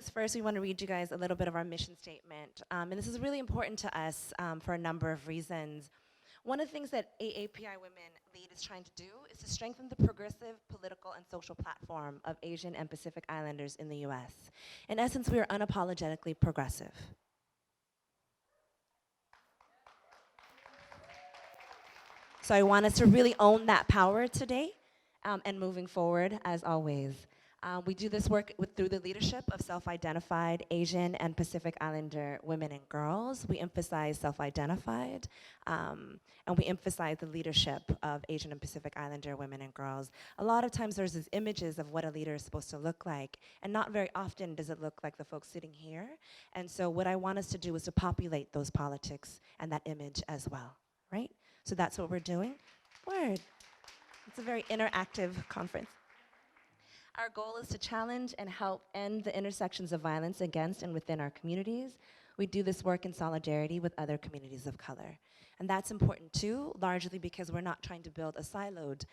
things first, we want to read you guys a little bit of our mission statement. And this is really important to us for a number of reasons. One of the things that AAPI Women Lead is trying to do is to strengthen the progressive political and social platform of Asian and Pacific Islanders in the US. In essence, we are unapologetically progressive. So I want us to really own that power today and moving forward, as always. We do this work through the leadership of self-identified Asian and Pacific Islander women and girls. We emphasize self-identified, and we emphasize the leadership of Asian and Pacific Islander women and girls. A lot of times there's these images of what a leader is supposed to look like, and not very often does it look like the folks sitting here. And so what I want us to do is to populate those politics and that image as well, right? So that's what we're doing. Word. It's a very interactive conference. Our goal is to challenge and help end the intersections of violence against and within our communities. We do this work in solidarity with other communities of color. And that's important too, largely because we're not trying to build a siloed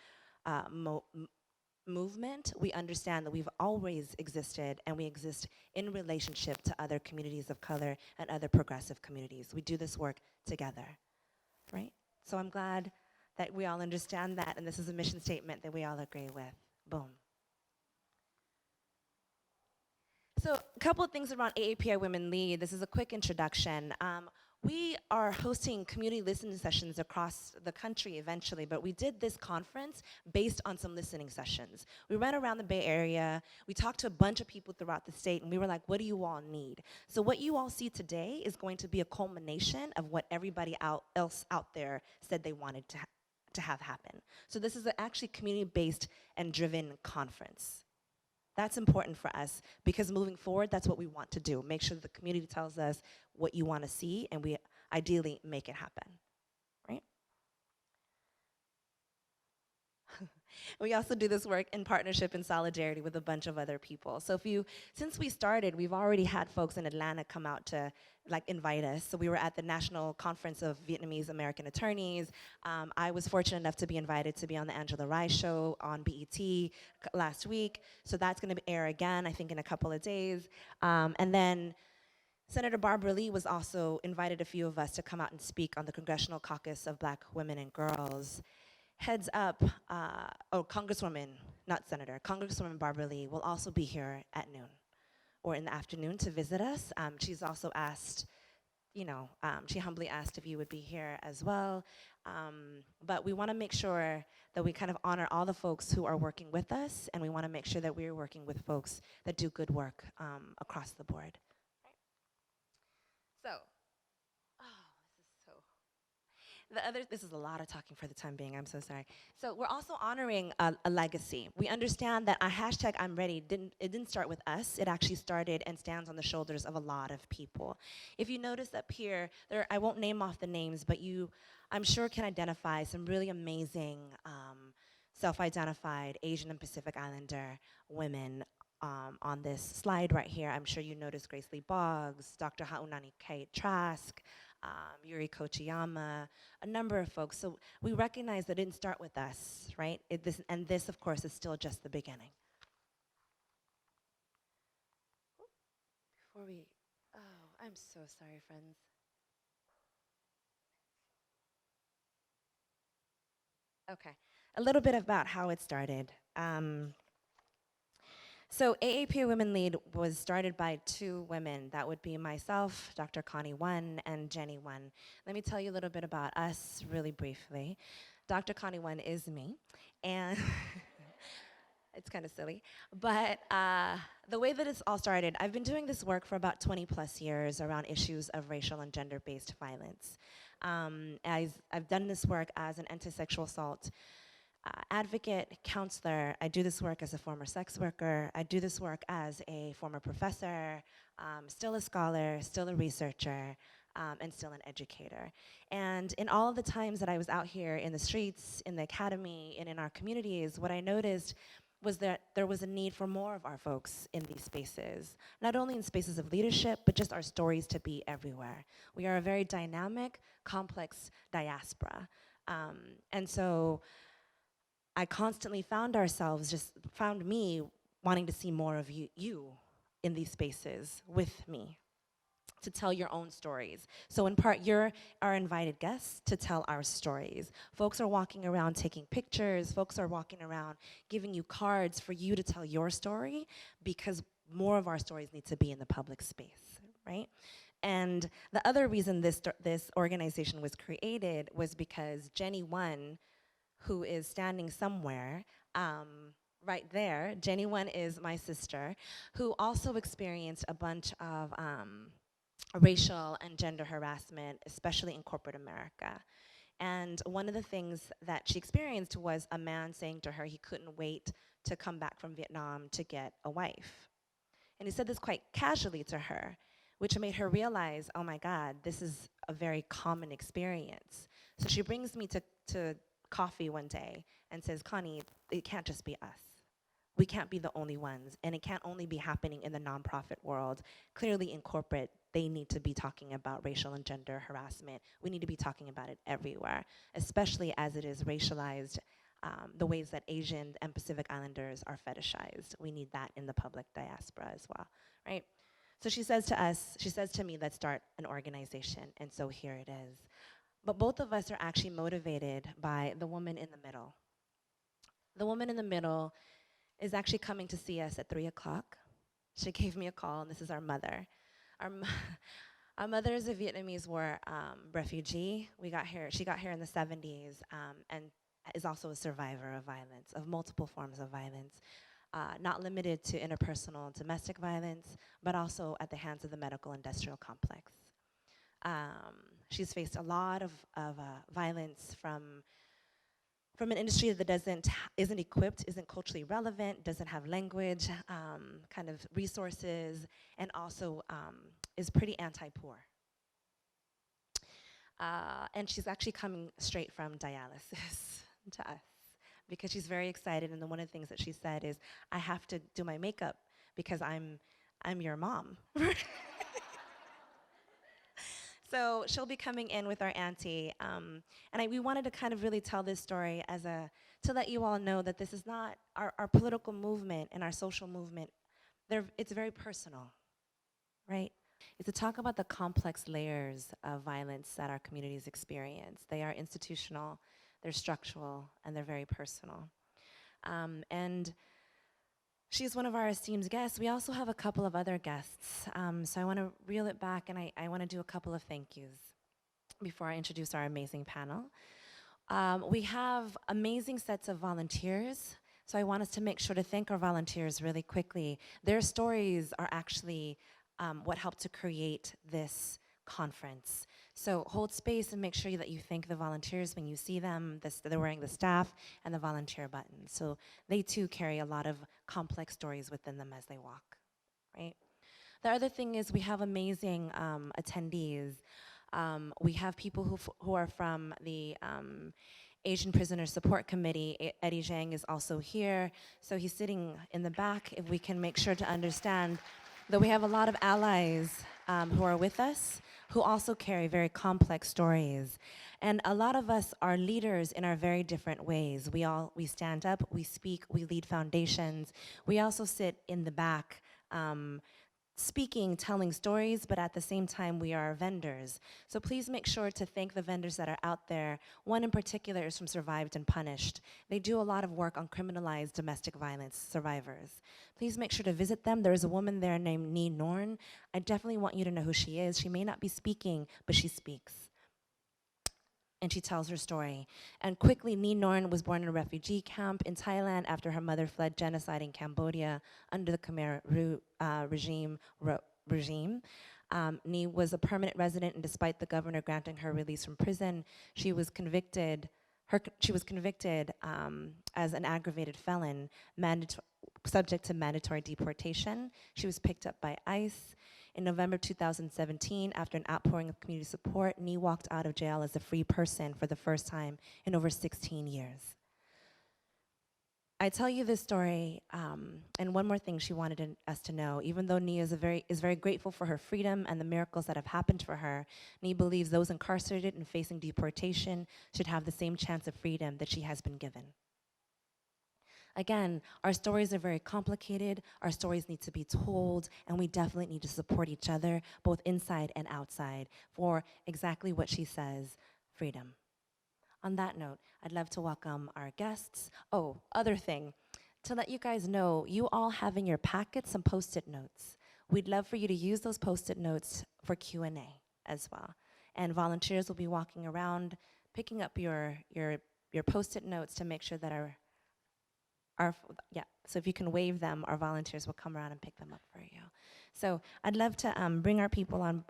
movement. We understand that we've always existed and we exist in relationship to other communities of color and other progressive communities. We do this work together, right? So I'm glad that we all understand that, and this is a mission statement that we all agree with. Boom. So a couple of things around AAPI Women Lead. This is a quick introduction. We are hosting community listening sessions across the country eventually, but we did this conference based on some listening sessions. We went around the Bay Area, we talked to a bunch of people throughout the state, and we were like, what do you all need? So what you all see today is going to be a culmination of what everybody else out there said they wanted to have happen. So this is actually community-based and driven conference. That's important for us because moving forward, that's what we want to do. Make sure that the community tells us what you want to see and we ideally make it happen, right? We also do this work in partnership and solidarity with a bunch of other people. So since we started, we've already had folks in Atlanta come out to invite us. So we were at the National Conference of Vietnamese American Attorneys. I was fortunate enough to be invited to be on the Angela Rye Show on BET last week. So that's gonna air again, I think in a couple of days. And then Senator Barbara Lee was also invited a few of us to come out and speak on the Congressional Caucus of Black Women and Girls. Heads up, Congresswoman, not Senator, Congresswoman Barbara Lee will also be here at noon or in the afternoon to visit us. She's also asked, she humbly asked if you would be here as well. But we want to make sure that we kind of honor all the folks who are working with us, and we want to make sure that we're working with folks that do good work across the board. So, this is a lot of talking for the time being, I'm so sorry. So we're also honoring a legacy. We understand that our hashtag I'm ready didn't start with us, it actually started and stands on the shoulders of a lot of people. If you notice up here, I won't name off the names, but I'm sure can identify some really amazing self-identified Asian and Pacific Islander women on this slide right here. I'm sure you noticed Grace Lee Boggs, Dr. Haunani Kate Trask, Yuri Kochiyama, a number of folks. So we recognize that it didn't start with us, right? This, of course, is still just the beginning. I'm so sorry, friends. Okay, a little bit about how it started. So AAPI Women Lead was started by two women. That would be myself, Dr. Connie One, and Jenny One. Let me tell you a little bit about us really briefly. Dr. Connie One is me, and it's kind of silly. But the way that it's all started, I've been doing this work for about 20 plus years around issues of racial and gender-based violence. I've done this work as an anti-sexual assault advocate, counselor. I do this work as a former sex worker. I do this work as a former professor, still a scholar, still a researcher, and still an educator. And in all of the times that I was out here in the streets, in the academy, and in our communities, what I noticed was that there was a need for more of our folks in these spaces, not only in spaces of leadership, but just our stories to be everywhere. We are a very dynamic, complex diaspora. And so I constantly found me wanting to see more of you in these spaces with me to tell your own stories. So in part, you're our invited guests to tell our stories. Folks are walking around taking pictures. Folks are walking around giving you cards for you to tell your story, because more of our stories need to be in the public space, right? And the other reason this organization was created was because Jenny One, who is standing somewhere, right there, Jenny One is my sister, who also experienced a bunch of racial and gender harassment, especially in corporate America. And one of the things that she experienced was a man saying to her he couldn't wait to come back from Vietnam to get a wife. And he said this quite casually to her, which made her realize, oh my God, this is a very common experience. So she brings me to coffee one day and says, Connie, it can't just be us. We can't be the only ones, and it can't only be happening in the nonprofit world. Clearly in corporate, they need to be talking about racial and gender harassment. We need to be talking about it everywhere, especially as it is racialized, the ways that Asian and Pacific Islanders are fetishized. We need that in the public diaspora as well, right? So she says to us, she says to me, let's start an organization, and so here it is. But both of us are actually motivated by the woman in the middle. The woman in the middle is actually coming to see us at 3 o'clock. She gave me a call, and this is our mother. Our, our mother is a Vietnamese war refugee. She got here in the 70s, and is also a survivor of violence, of multiple forms of violence, not limited to interpersonal domestic violence, but also at the hands of the medical industrial complex. She's faced a lot of violence from an industry that isn't equipped, isn't culturally relevant, doesn't have language, kind of resources, and also is pretty anti-poor. And she's actually coming straight from dialysis to us, because she's very excited, and one of the things that she said is, I have to do my makeup because I'm your mom. So she'll be coming in with our auntie, and we wanted to kind of really tell this story to let you all know that this is not our political movement and our social movement. It's very personal, right? It's to talk about the complex layers of violence that our communities experience. They are institutional, they're structural, and they're very personal. And she's one of our esteemed guests. We also have a couple of other guests. So I want to reel it back, and I want to do a couple of thank yous before I introduce our amazing panel. We have amazing sets of volunteers. So I want us to make sure to thank our volunteers really quickly. Their stories are actually what helped to create this conference. So hold space and make sure that you thank the volunteers when you see them. They're wearing the staff and the volunteer buttons. So they too carry a lot of complex stories within them as they walk, right? The other thing is we have amazing attendees. We have people who are from the Asian Prisoner Support Committee. Eddie Zhang is also here. So he's sitting in the back. If we can make sure to understand that we have a lot of allies who are with us, who also carry very complex stories. And a lot of us are leaders in our very different ways. We stand up, we speak, we lead foundations. We also sit in the back speaking, telling stories, but at the same time we are vendors. So please make sure to thank the vendors that are out there. One in particular is from Survived and Punished. They do a lot of work on criminalized domestic violence survivors. Please make sure to visit them. There's a woman there named Nee Norn. I definitely want you to know who she is. She may not be speaking, but she speaks. And she tells her story. And quickly, Nee Norn was born in a refugee camp in Thailand after her mother fled genocide in Cambodia under the Khmer regime. Nee was a permanent resident, and despite the governor granting her release from prison, she was convicted. As an aggravated felon, subject to mandatory deportation. She was picked up by ICE. In November 2017, after an outpouring of community support, Nee walked out of jail as a free person for the first time in over 16 years. I tell you this story, and one more thing she wanted us to know. Even though Nee is very grateful for her freedom and the miracles that have happened for her, Nee believes those incarcerated and facing deportation should have the same chance of freedom that she has been given. Again, our stories are very complicated, our stories need to be told, and we definitely need to support each other, both inside and outside, for exactly what she says, freedom. On that note, I'd love to welcome our guests. Oh, other thing, to let you guys know, you all have in your packets some Post-it notes. We'd love for you to use those Post-it notes for Q&A as well. And volunteers will be walking around, picking up your Post-it notes to make sure that yeah, so if you can wave them, our volunteers will come around and pick them up for you. So I'd love to bring our people on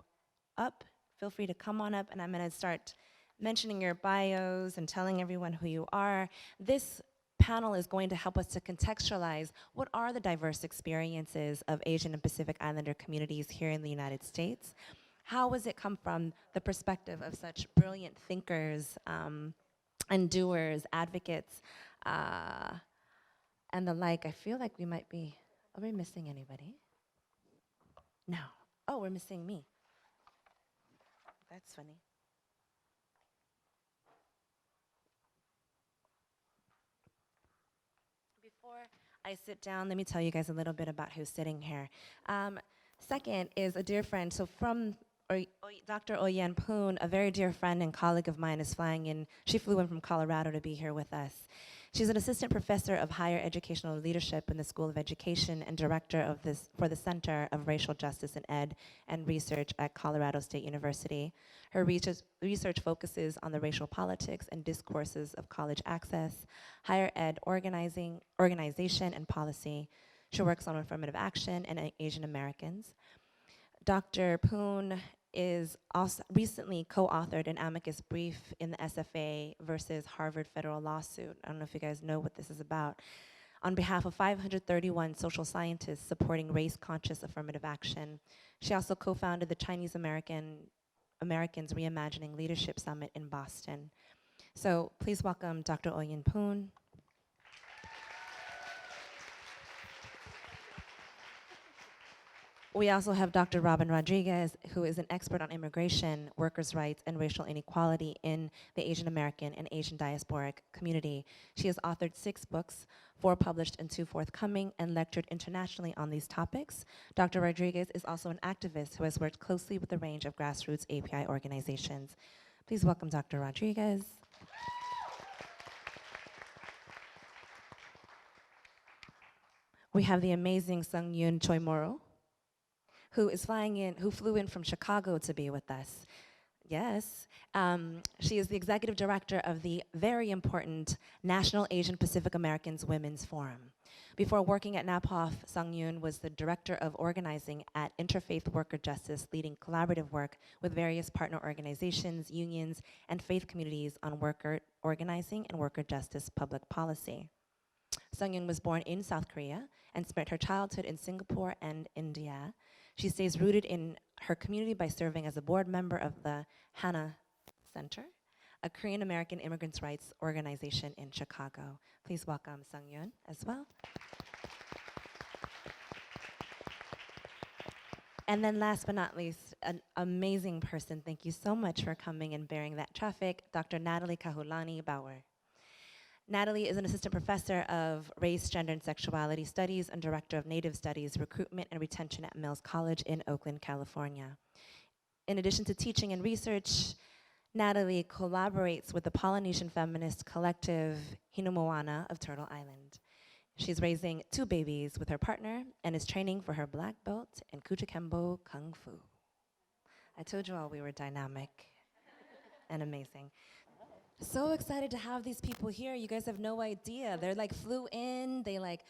up. Feel free to come on up, and I'm gonna start mentioning your bios and telling everyone who you are. This panel is going to help us to contextualize what are the diverse experiences of Asian and Pacific Islander communities here in the United States. How has it come from the perspective of such brilliant thinkers and doers, advocates, and the like? I feel like are we missing anybody? No. Oh, we're missing me. That's funny. Before I sit down, let me tell you guys a little bit about who's sitting here. Second is a dear friend. So from Dr. Oyen Poon, a very dear friend and colleague of mine, is flying in. She flew in from Colorado to be here with us. She's an assistant professor of higher educational leadership in the School of Education and director of for the Center of Racial Justice in Ed and Research at Colorado State University. Her research focuses on the racial politics and discourses of college access, higher ed organization, and policy. She works on affirmative action and Asian Americans. Dr. Poon is also recently co-authored an amicus brief in the SFA versus Harvard federal lawsuit. I don't know if you guys know what this is about. On behalf of 531 social scientists supporting race-conscious affirmative action. She also co-founded the Chinese Americans Reimagining Leadership Summit in Boston. So please welcome Dr. Oyen Poon. We also have Dr. Robin Rodriguez, who is an expert on immigration, workers' rights, and racial inequality in the Asian American and Asian diasporic community. She has authored 6 books, 4 published and 2 forthcoming, and lectured internationally on these topics. Dr. Rodriguez is also an activist who has worked closely with a range of grassroots AAPI organizations. Please welcome Dr. Rodriguez. We have the amazing Sung-Yoon Choi Moro, who flew in from Chicago to be with us. Yes, she is the executive director of the very important National Asian Pacific Americans Women's Forum. Before working at NAPOF, Sung-Yoon was the director of organizing at Interfaith Worker Justice, leading collaborative work with various partner organizations, unions, and faith communities on worker organizing and worker justice public policy. Sung-Yoon was born in South Korea and spent her childhood in Singapore and India. She stays rooted in her community by serving as a board member of the Hana Center, a Korean American immigrants' rights organization in Chicago. Please welcome Sung-Yoon as well. And then last but not least, an amazing person. Thank you so much for coming and bearing that traffic, Dr. Natalie Kahulani Bauer. Natalie is an assistant professor of race, gender, and sexuality studies and director of Native Studies recruitment and retention at Mills College in Oakland, California. In addition to teaching and research, Natalie collaborates with the Polynesian feminist collective Hinumoana of Turtle Island. She's raising 2 babies with her partner and is training for her black belt in Kuchikembo Kung Fu. I told you all we were dynamic and amazing. So excited to have these people here. You guys have no idea. They're like flew in, they like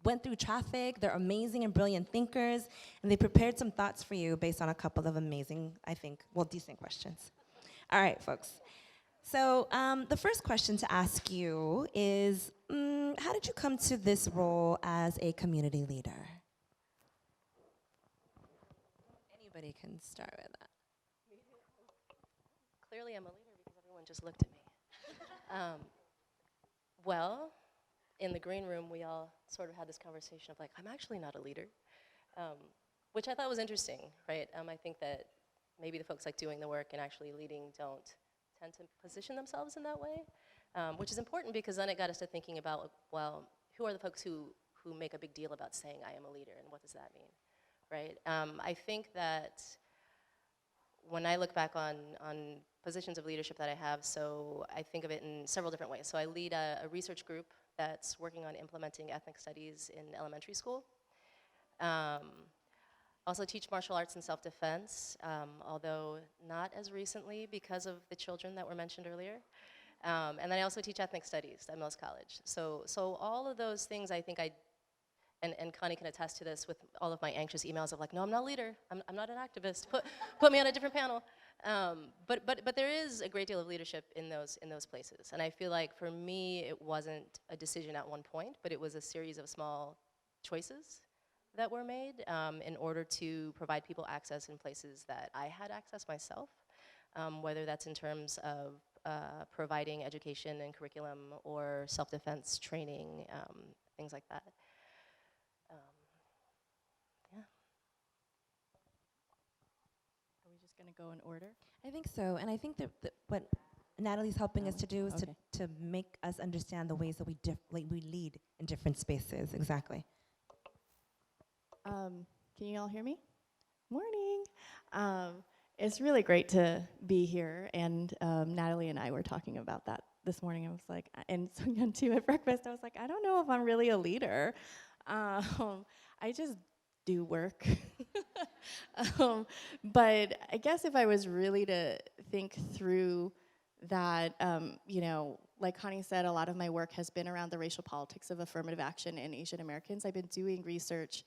went through traffic. They're amazing and brilliant thinkers, and they prepared some thoughts for you based on a couple of amazing, I think, well, decent questions. All right, folks. So the first question to ask you is, how did you come to this role as a community leader? Anybody can start with that. Clearly I'm a leader because everyone just looked at me. Well, in the green room, we all sort of had this conversation of like, I'm actually not a leader, which I thought was interesting, right? I think that maybe the folks like doing the work and actually leading don't tend to position themselves in that way, which is important because then it got us to thinking about, well, who are the folks who make a big deal about saying I am a leader, and what does that mean, right? I think that when I look back on positions of leadership that I have, so I think of it in several different ways. So I lead a research group that's working on implementing ethnic studies in elementary school. Also teach martial arts and self-defense, although not as recently because of the children that were mentioned earlier. And then I also teach ethnic studies at Mills College. So all of those things I think and Connie can attest to this with all of my anxious emails of like, no, I'm not a leader, I'm not an activist, put me on a different panel. But there is a great deal of leadership in those places. And I feel like for me, it wasn't a decision at one point, but it was a series of small choices that were made in order to provide people access in places that I had access myself, whether that's in terms of providing education and curriculum or self-defense training, things like that. Yeah. Are we just going to go in order? I think so, and I think that what Natalie's helping us to do is Okay. to make us understand the ways that we lead in different spaces. Exactly. Can you all hear me? Morning. It's really great to be here, and Natalie and I were talking about that this morning. I was like, and Sungyeon too at breakfast. I was like, I don't know if I'm really a leader. I just do work. But I guess if I was really to think through that, you know, like Connie said, a lot of my work has been around the racial politics of affirmative action in Asian Americans. I've been doing research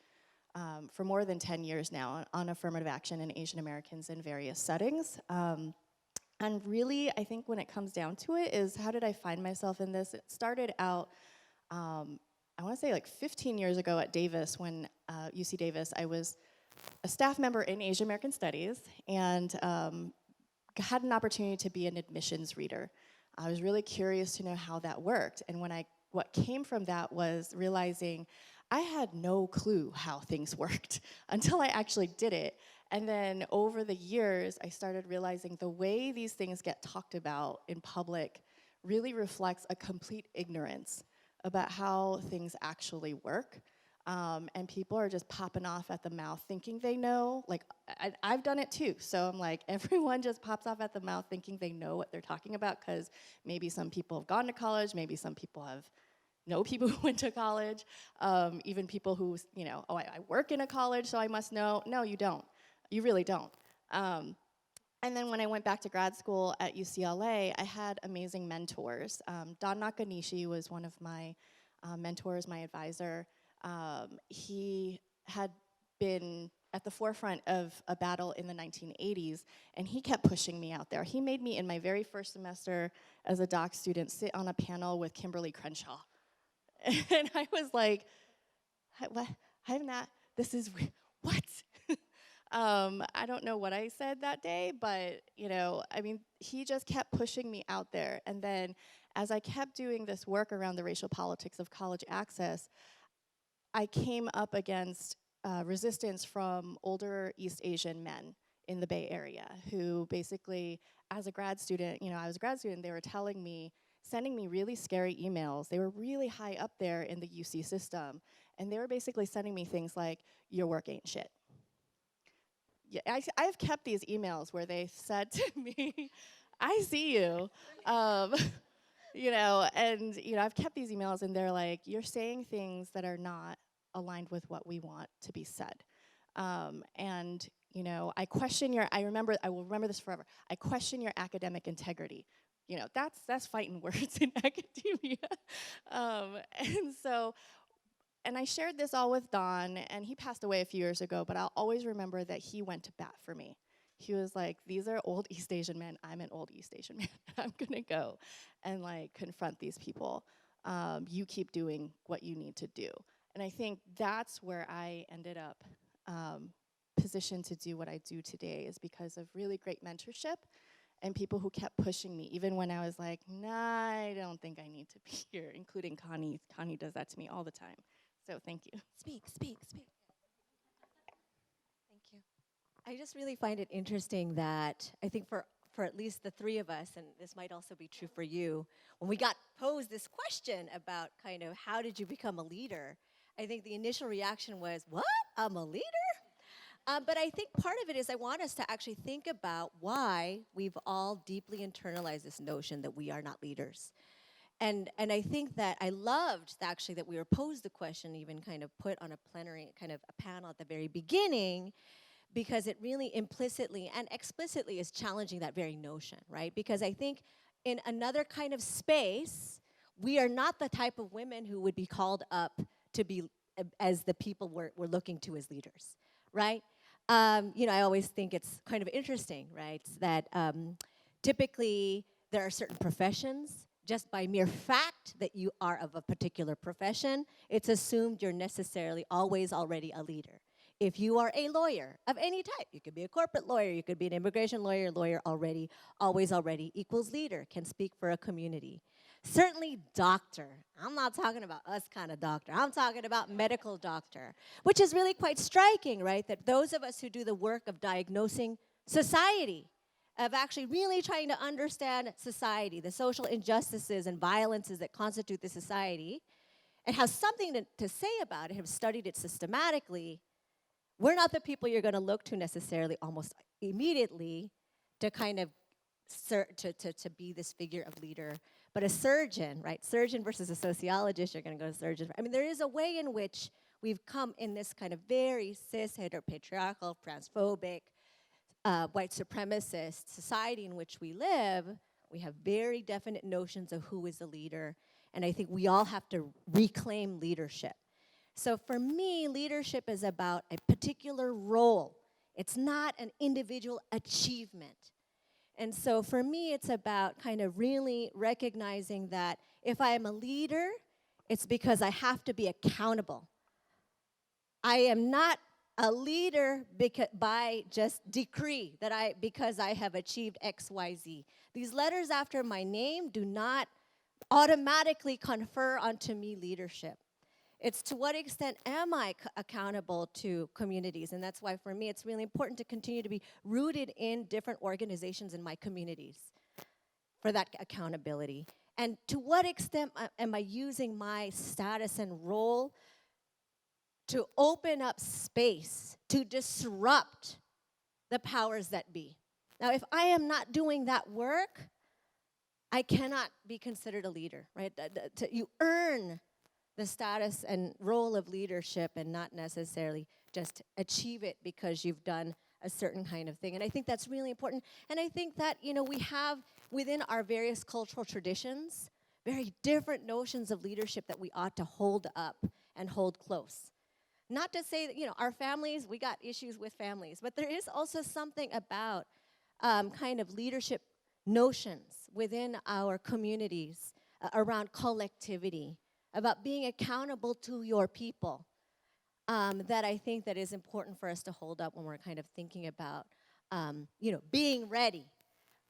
for more than 10 years now on affirmative action in Asian Americans in various settings. And really, I think when it comes down to it is, how did I find myself in this? It started out, I want to say like 15 years ago at Davis, when UC Davis, I was a staff member in Asian American Studies, and had an opportunity to be an admissions reader. I was really curious to know how that worked, and what came from that was realizing I had no clue how things worked until I actually did it. And then over the years, I started realizing the way these things get talked about in public really reflects a complete ignorance about how things actually work. And people are just popping off at the mouth thinking they know. Like, I've done it too. So I'm like, everyone just pops off at the mouth thinking they know what they're talking about, because maybe some people have gone to college, maybe some people know people who went to college, even people who, you know, oh, I work in a college, so I must know. No, you don't. You really don't. And then when I went back to grad school at UCLA, I had amazing mentors. Don Nakanishi was one of my mentors, my advisor. He had been at the forefront of a battle in the 1980s, and he kept pushing me out there. He made me, in my very first semester as a doc student, sit on a panel with Kimberly Crenshaw. And I was like, what? I'm not, this is, what? I don't know what I said that day, but, you know, I mean, he just kept pushing me out there. And then as I kept doing this work around the racial politics of college access, I came up against resistance from older East Asian men in the Bay Area who basically, as a grad student, you know, I was a grad student, they were telling me, sending me really scary emails. They were really high up there in the UC system, and they were basically sending me things like, your work ain't shit. Yeah, I've kept these emails where they said to me, I see you. You know, and you know, I've kept these emails, and they're like, you're saying things that are not aligned with what we want to be said. And you know, I will remember this forever. I question your academic integrity. You know, that's fighting words in academia. And I shared this all with Don, and he passed away a few years ago, but I'll always remember that he went to bat for me. He was like, these are old East Asian men, I'm an old East Asian man, I'm gonna go and like confront these people. You keep doing what you need to do. And I think that's where I ended up positioned to do what I do today, is because of really great mentorship and people who kept pushing me, even when I was like, nah, I don't think I need to be here, including Connie. Connie does that to me all the time. So thank you. Speak, speak, speak. Thank you. I just really find it interesting that I think for for at least the three of us, and this might also be true for you, when we got posed this question about kind of how did you become a leader, I think the initial reaction was, what? I'm a leader? But I think part of it is I want us to actually think about why we've all deeply internalized this notion that we are not leaders. And I think that I loved actually that we were posed the question, even kind of put on a plenary, kind of a panel at the very beginning, because it really implicitly and explicitly is challenging that very notion, right? Because I think in another kind of space, we are not the type of women who would be called up to be as the people we're looking to as leaders, right? I always think it's kind of interesting, right? That typically there are certain professions, just by mere fact that you are of a particular profession, it's assumed you're necessarily always already a leader. If you are a lawyer of any type, you could be a corporate lawyer, you could be an immigration lawyer already, always already equals leader, can speak for a community. Certainly doctor. I'm not talking about us kind of doctor. I'm talking about medical doctor, which is really quite striking, right? That those of us who do the work of diagnosing society, of actually really trying to understand society, the social injustices and violences that constitute the society, and have something to say about it, have studied it systematically, we're not the people you're going to look to necessarily almost immediately to kind of to be this figure of leader. But a surgeon, right? Surgeon versus a sociologist, you're going to go to surgeon. I mean, there is a way in which we've come in this kind of very cis, heteropatriarchal, transphobic, white supremacist society in which we live. We have very definite notions of who is a leader. And I think we all have to reclaim leadership. So for me, leadership is about a particular role. It's not an individual achievement. And so for me, it's about kind of really recognizing that if I am a leader, it's because I have to be accountable. I am not a leader by just decree because I have achieved X, Y, Z. These letters after my name do not automatically confer onto me leadership. It's to what extent am I accountable to communities? And that's why for me it's really important to continue to be rooted in different organizations in my communities for that accountability. And to what extent am I using my status and role to open up space, to disrupt the powers that be? Now, if I am not doing that work, I cannot be considered a leader, right? You earn the status and role of leadership and not necessarily just achieve it because you've done a certain kind of thing. And I think that's really important. And I think that, we have within our various cultural traditions very different notions of leadership that we ought to hold up and hold close. Not to say that, our families, we got issues with families, but there is also something about kind of leadership notions within our communities around collectivity, about being accountable to your people, that I think that is important for us to hold up when we're kind of thinking about, being ready,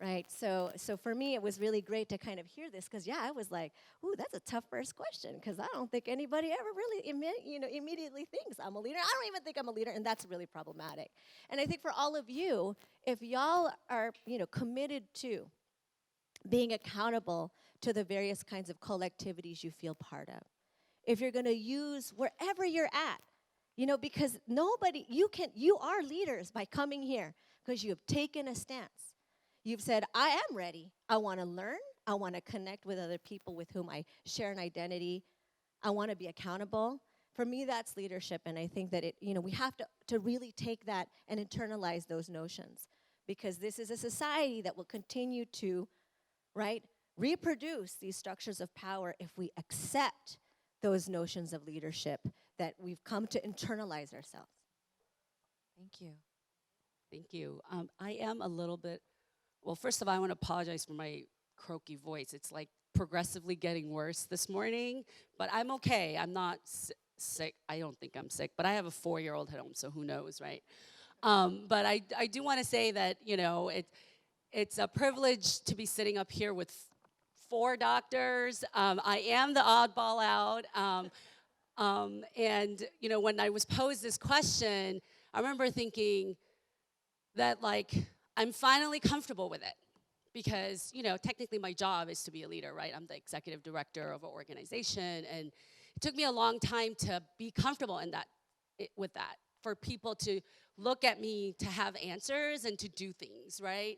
right? So for me, it was really great to kind of hear this, because, I was like, ooh, that's a tough first question, because I don't think anybody ever really, immediately thinks I'm a leader. I don't even think I'm a leader, and that's really problematic. And I think for all of you, if y'all are, committed to being accountable to the various kinds of collectivities you feel part of. If you're going to use wherever you're at, because you are leaders by coming here because you have taken a stance. You've said, I am ready. I want to learn. I want to connect with other people with whom I share an identity. I want to be accountable. For me, that's leadership, and I think that we have to really take that and internalize those notions, because this is a society that will continue to, right, reproduce these structures of power if we accept those notions of leadership that we've come to internalize ourselves. Thank you. Thank you. I am a little bit, well, first of all, I want to apologize for my croaky voice. It's like progressively getting worse this morning, but I'm okay. I'm not sick. I don't think I'm sick, but I have a 4-year-old at home, so who knows, right? But I do want to say that, it's a privilege to be sitting up here with 4 doctors. I am the oddball out. And, when I was posed this question, I remember thinking that, I'm finally comfortable with it. because, you know, technically my job is to be a leader, right? I'm the executive director of an organization, and it took me a long time to be comfortable in that, with that, for people to look at me to have answers and to do things, right?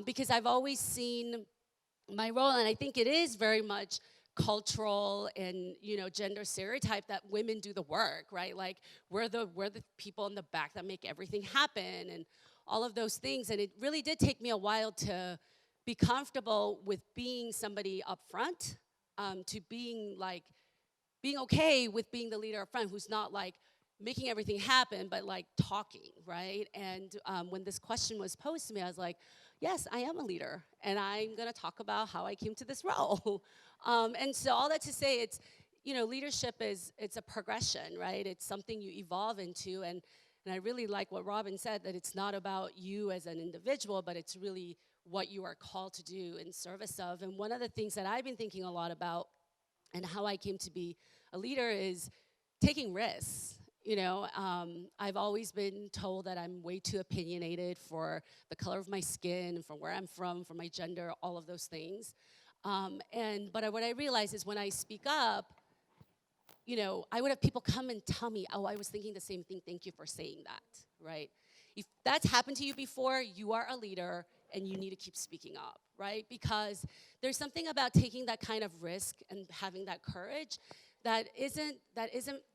Because I've always seen my role, and I think it is very much cultural and, you know, gender stereotype that women do the work, right? Like we're the people in the back that make everything happen and all of those things. And it really did take me a while to be comfortable with being somebody up front, to being okay with being the leader up front who's not like making everything happen, but like talking, right? And when this question was posed to me, I was like, yes, I am a leader, and I'm gonna talk about how I came to this role. And so all that to say, it's, you know, leadership it's a progression, right? It's something you evolve into, and I really like what Robin said, that it's not about you as an individual, but it's really what you are called to do in service of. And one of the things that I've been thinking a lot about and how I came to be a leader is taking risks. You know, I've always been told that I'm way too opinionated for the color of my skin, from where I'm from my gender, all of those things. But what I realize is when I speak up, you know, I would have people come and tell me, oh, I was thinking the same thing, thank you for saying that, right? If that's happened to you before, you are a leader and you need to keep speaking up, right? Because there's something about taking that kind of risk and having that courage that isn't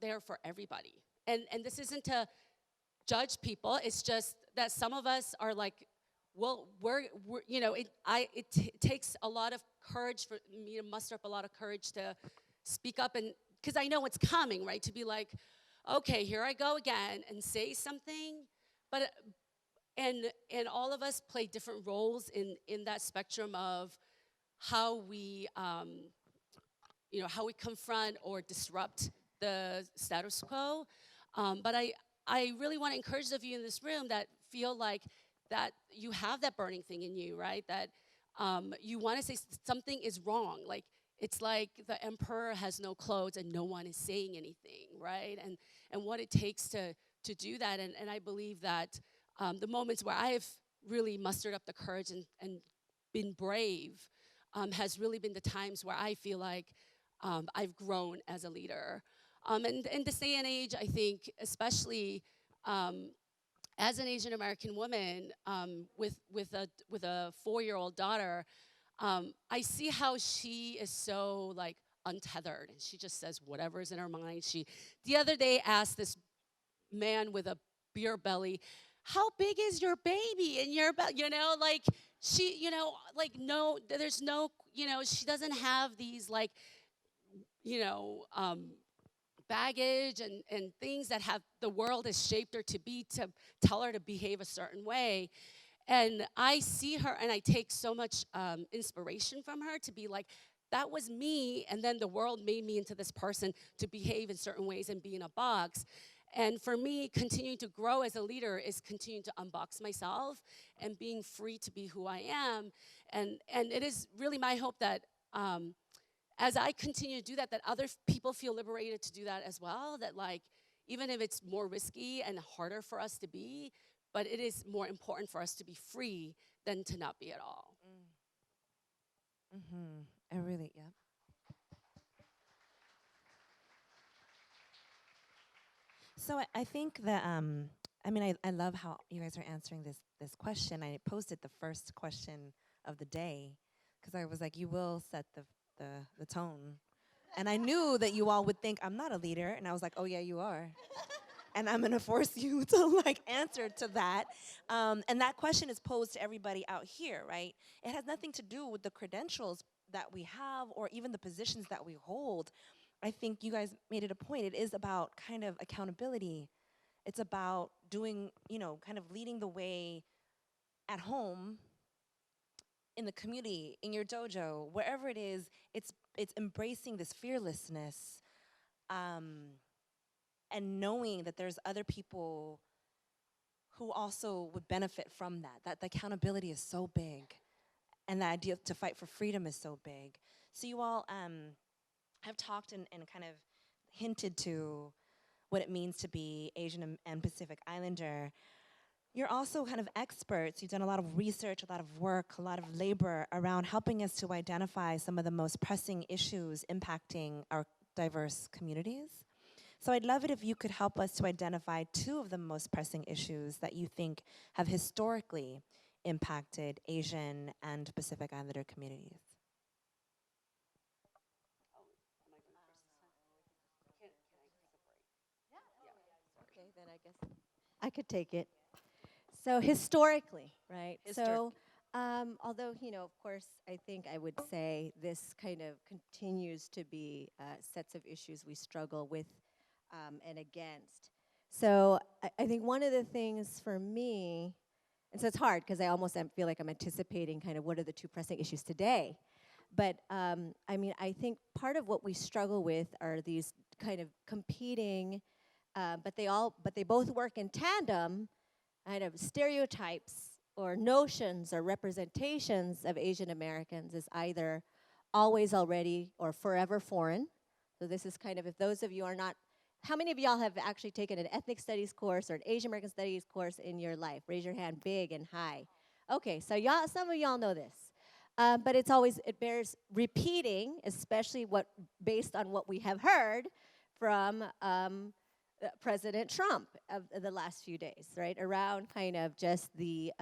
there for everybody. And this isn't to judge people, it's just that some of us are like, well, we're you know, it takes a lot of courage for me to muster up a lot of courage to speak up, and because I know what's coming, right? To be like, okay, here I go again, and say something. But and all of us play different roles in that spectrum of how we you know, how we confront or disrupt the status quo. But I really want to encourage those of you in this room that feel like that you have that burning thing in you, right? That you want to say something is wrong. Like, it's like the emperor has no clothes and no one is saying anything, right? And what it takes to do that. And I believe that the moments where I have really mustered up the courage and been brave has really been the times where I feel like I've grown as a leader. And in this day and age, I think, especially as an Asian American woman with a 4-year-old daughter, I see how she is so like untethered, and she just says whatever's in her mind. She the other day asked this man with a beer belly, "How big is your baby in your belly?" You know, like she, you know, like no, there's no, you know, she doesn't have these like, you know, baggage and things that have the world has shaped her to be, to tell her to behave a certain way. And I see her and I take so much inspiration from her to be like, that was me, and then the world made me into this person to behave in certain ways and be in a box. And for me, continuing to grow as a leader is continuing to unbox myself and being free to be who I am. And it is really my hope that as I continue to do that, that other people feel liberated to do that as well. That like, even if it's more risky and harder for us to be, but it is more important for us to be free than to not be at all. Mm-hmm. I really, yeah. So I think that I mean I love how you guys are answering this question. I posted the first question of the day because I was like, you will set the tone, and I knew that you all would think I'm not a leader, and I was like, oh yeah, you are. And I'm gonna force you to like answer to that. And that question is posed to everybody out here, right? It has nothing to do with the credentials that we have or even the positions that we hold. I think you guys made it a point. It is about kind of accountability. It's about doing, you know, kind of leading the way at home, in the community, in your dojo, wherever it is. It's embracing this fearlessness, and knowing that there's other people who also would benefit from that. That the accountability is so big, and the idea to fight for freedom is so big. So you all have talked and kind of hinted to what it means to be Asian and Pacific Islander. You're also kind of experts. You've done a lot of research, a lot of work, a lot of labor around helping us to identify some of the most pressing issues impacting our diverse communities. So I'd love it if you could help us to identify two of the most pressing issues that you think have historically impacted Asian and Pacific Islander communities. Okay, then I guess I could take it. So historically, right? So, although of course, I think I would say this kind of continues to be sets of issues we struggle with and against. So, I think one of the things for me, and so it's hard because I almost feel like I'm anticipating kind of what are the two pressing issues today. But I mean, I think part of what we struggle with are these kind of competing, but they both work in tandem, kind of stereotypes or notions or representations of Asian Americans as either always already or forever foreign. So this is kind of, if those of you are not, how many of y'all have actually taken an ethnic studies course or an Asian American studies course in your life? Raise your hand big and high. Okay, so y'all, some of y'all know this. But it bears repeating, especially based on what we have heard from President Trump of the last few days, right? Around kind of just the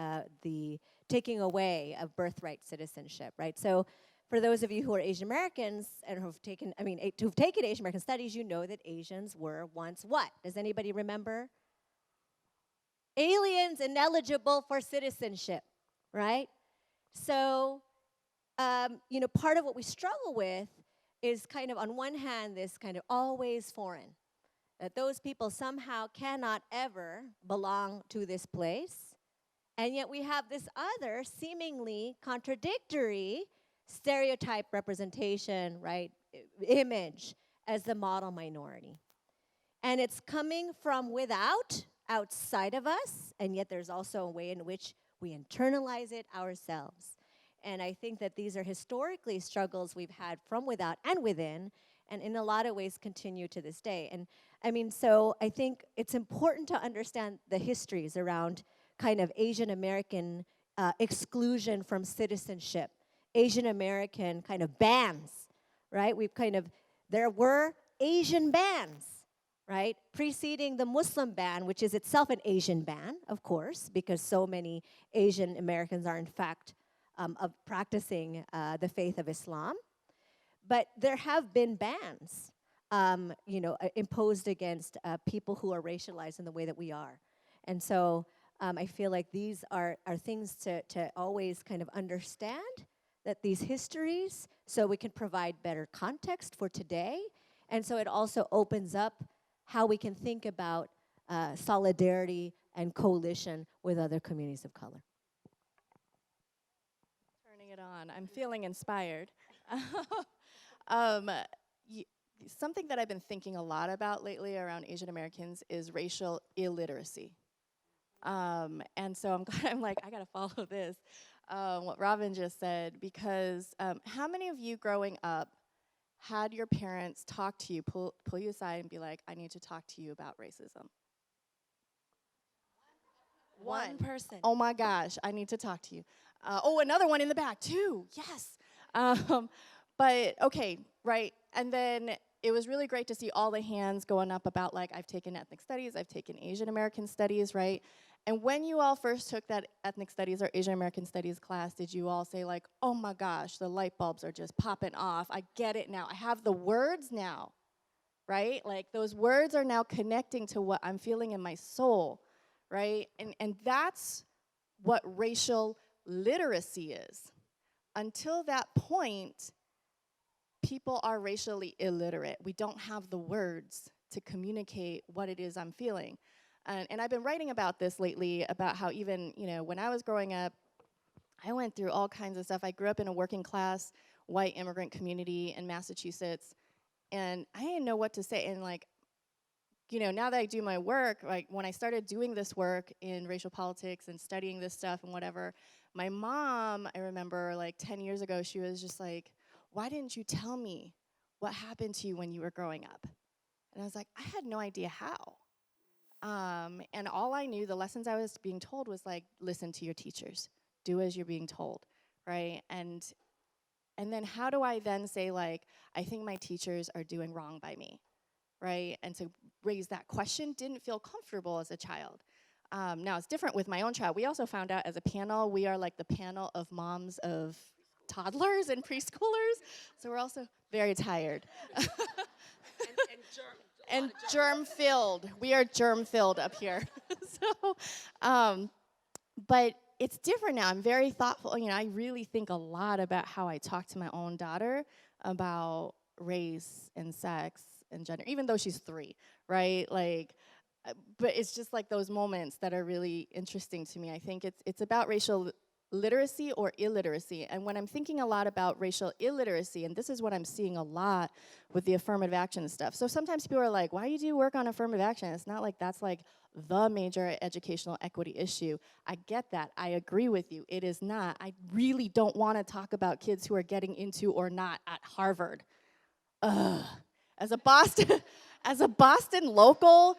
taking away of birthright citizenship, right? So for those of you who are Asian Americans and who've taken Asian American studies, you know that Asians were once what? Does anybody remember? Aliens ineligible for citizenship, right? So, part of what we struggle with is kind of, on one hand, this kind of always foreign, that those people somehow cannot ever belong to this place, and yet we have this other seemingly contradictory stereotype representation, right, image as the model minority. And it's coming from without, outside of us, and yet there's also a way in which we internalize it ourselves. And I think that these are historically struggles we've had from without and within, and in a lot of ways continue to this day. And I mean, so I think it's important to understand the histories around kind of Asian American exclusion from citizenship, Asian American kind of bans, right? There were Asian bans, right? Preceding the Muslim ban, which is itself an Asian ban, of course, because so many Asian Americans are in fact of practicing the faith of Islam. But there have been bans, imposed against people who are racialized in the way that we are. And so I feel like these are things to always kind of understand, that these histories, so we can provide better context for today. And so it also opens up how we can think about solidarity and coalition with other communities of color. Turning it on. I'm feeling inspired. Something that I've been thinking a lot about lately around Asian Americans is racial illiteracy. And so I'm like, I gotta follow this, what Robin just said, because how many of you growing up had your parents talk to you, pull you aside and be like, I need to talk to you about racism? One person. Oh my gosh, I need to talk to you. Another one in the back too, yes. But okay, right, and then it was really great to see all the hands going up about, like, I've taken ethnic studies, I've taken Asian American studies, right? And when you all first took that ethnic studies or Asian American studies class, did you all say, like, oh my gosh, the light bulbs are just popping off, I get it now, I have the words now, right? Like, those words are now connecting to what I'm feeling in my soul, right? And that's what racial literacy is. Until that point, people are racially illiterate. We don't have the words to communicate what it is I'm feeling. And I've been writing about this lately, about how even, when I was growing up, I went through all kinds of stuff. I grew up in a working class, white immigrant community in Massachusetts, and I didn't know what to say. And now that I do my work, like when I started doing this work in racial politics and studying this stuff and whatever, my mom, I remember like 10 years ago, she was just like, why didn't you tell me what happened to you when you were growing up? And I was like, I had no idea how. And all I knew, the lessons I was being told was like, listen to your teachers, do as you're being told, right? And then how do I then say like, I think my teachers are doing wrong by me, right? And to raise that question didn't feel comfortable as a child. Now it's different with my own child. We also found out as a panel, we are like the panel of moms of toddlers and preschoolers. So we're also very tired. And germ-filled. We are germ-filled up here. So, but it's different now. I'm very thoughtful. You know, I really think a lot about how I talk to my own daughter about race and sex and gender, even though she's 3, right? Like, but it's just like those moments that are really interesting to me. I think it's about racial literacy or illiteracy. And when I'm thinking a lot about racial illiteracy, and this is what I'm seeing a lot with the affirmative action stuff. So sometimes people are like, why do you do work on affirmative action? It's not like that's like the major educational equity issue. I get that. I agree with you. It is not. I really don't want to talk about kids who are getting into or not at Harvard. Ugh. As a Boston, as a Boston local,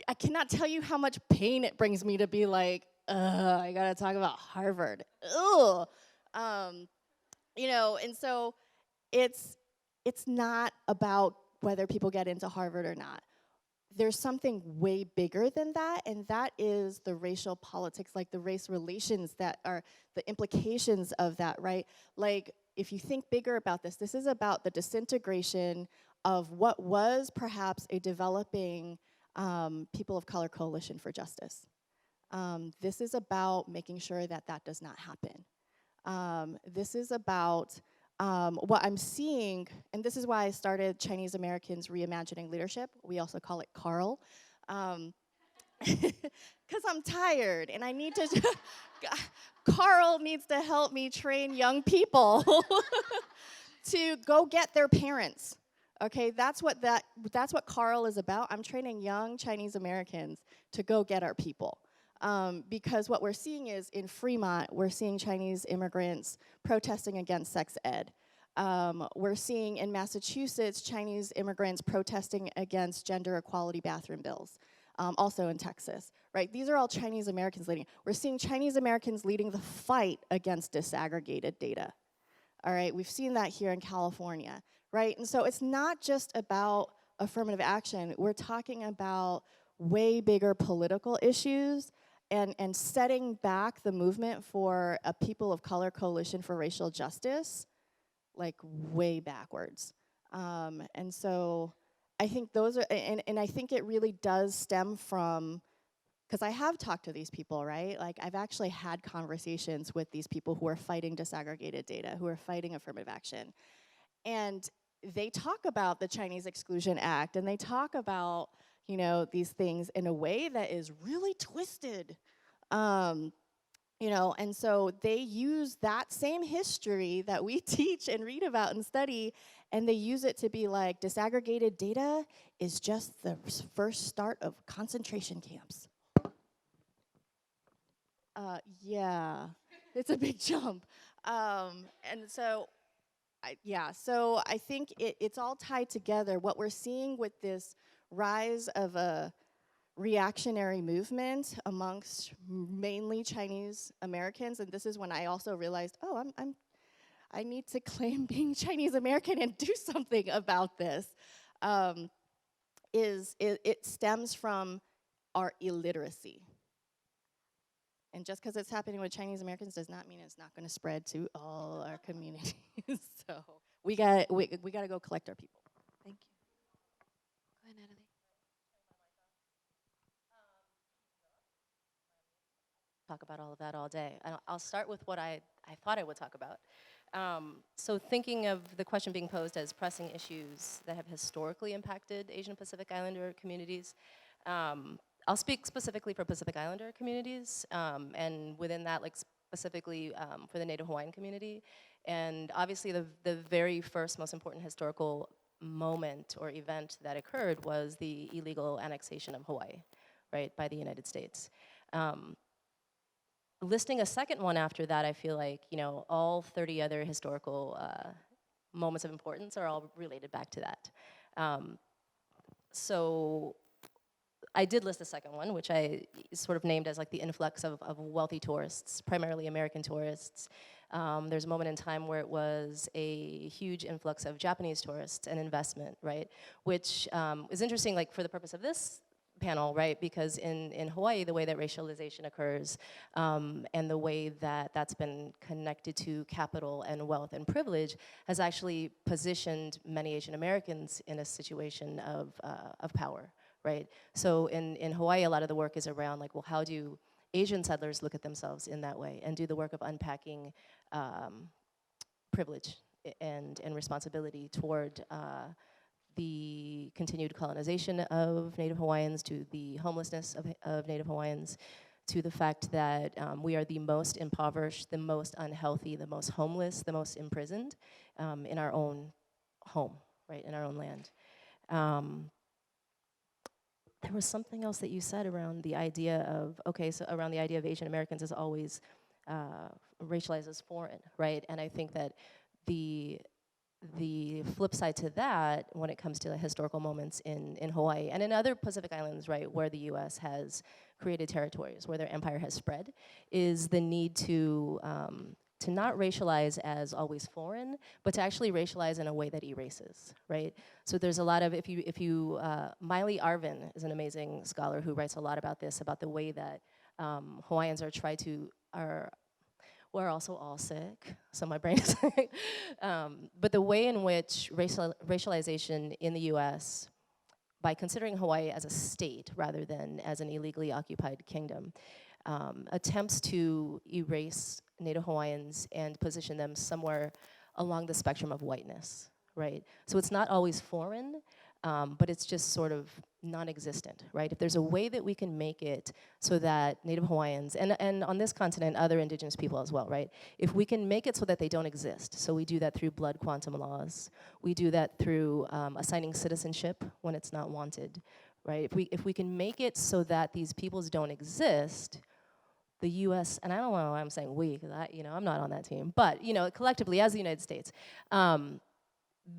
I cannot tell you how much pain it brings me to be like, I gotta talk about Harvard. Ugh. You know, and so it's not about whether people get into Harvard or not. There's something way bigger than that, and that is the racial politics, like the race relations that are the implications of that, right? Like, if you think bigger about this, this is about the disintegration of what was perhaps a developing people of color coalition for justice. This is about making sure that that does not happen. This is about what I'm seeing, and this is why I started Chinese Americans Reimagining Leadership. We also call it CARL. Because I'm tired and I need to, Carl needs to help me train young people to go get their parents. Okay, that's what Carl is about. I'm training young Chinese Americans to go get our people. Because what we're seeing is in Fremont, we're seeing Chinese immigrants protesting against sex ed. We're seeing in Massachusetts, Chinese immigrants protesting against gender equality bathroom bills. Also in Texas, right? These are all Chinese Americans leading. We're seeing Chinese Americans leading the fight against disaggregated data. All right, we've seen that here in California, right? And so it's not just about affirmative action. We're talking about way bigger political issues and setting back the movement for a people of color coalition for racial justice, like way backwards. And so I think those are, and I think it really does stem from, because I have talked to these people, right? Like I've actually had conversations with these people who are fighting disaggregated data, who are fighting affirmative action. And they talk about the Chinese Exclusion Act, and they talk about, you know, these things in a way that is really twisted. You know, and so they use that same history that we teach and read about and study, and they use it to be like, disaggregated data is just the first start of concentration camps. Yeah, it's a big jump. And so, so I think it's all tied together. What we're seeing with this rise of a reactionary movement amongst mainly Chinese Americans, and this is when I also realized, oh, I need to claim being Chinese American and do something about this. It stems from our illiteracy. And just because it's happening with Chinese Americans does not mean it's not going to spread to all our communities. So we got to go collect our people. Thank you. Go ahead, Natalie. Talk about all of that all day. I'll start with what I thought I would talk about. So thinking of the question being posed as pressing issues that have historically impacted Asian Pacific Islander communities, I'll speak specifically for Pacific Islander communities, and within that, like specifically for the Native Hawaiian community. And obviously the very first most important historical moment or event that occurred was the illegal annexation of Hawaii, right, by the United States. Listing a second one after that, I feel like, you know, all 30 other historical moments of importance are all related back to that. So I did list the second one, which I sort of named as like the influx of wealthy tourists, primarily American tourists. There's a moment in time where it was a huge influx of Japanese tourists and investment, right? Which is interesting, like for the purpose of this panel, right? Because in Hawaii, the way that racialization occurs and the way that that's been connected to capital and wealth and privilege has actually positioned many Asian Americans in a situation of power, right? So in Hawaii, a lot of the work is around like, well, how do Asian settlers look at themselves in that way and do the work of unpacking privilege and responsibility toward the continued colonization of Native Hawaiians, to the homelessness of Native Hawaiians, to the fact that we are the most impoverished, the most unhealthy, the most homeless, the most imprisoned in our own home, right, in our own land. There was something else that you said around the idea of, okay, so around the idea of Asian Americans as always racialized as foreign, right? And I think that the flip side to that, when it comes to the historical moments in Hawaii and in other Pacific Islands, right, where the U.S. has created territories, where their empire has spread, is the need to not racialize as always foreign, but to actually racialize in a way that erases, right? So there's a lot of, Miley Arvin is an amazing scholar who writes a lot about this, about the way that Hawaiians we're also all sick, so my brain is but the way in which racialization in the US, by considering Hawaii as a state rather than as an illegally occupied kingdom, attempts to erase Native Hawaiians and position them somewhere along the spectrum of whiteness, right? So it's not always foreign, but it's just sort of non-existent, right? If there's a way that we can make it so that Native Hawaiians, and on this continent, other indigenous people as well, right? If we can make it so that they don't exist, so we do that through blood quantum laws, we do that through assigning citizenship when it's not wanted, right? If we can make it so that these peoples don't exist, the U.S., and I don't know why I'm saying we, because I'm not on that team, but collectively as the United States,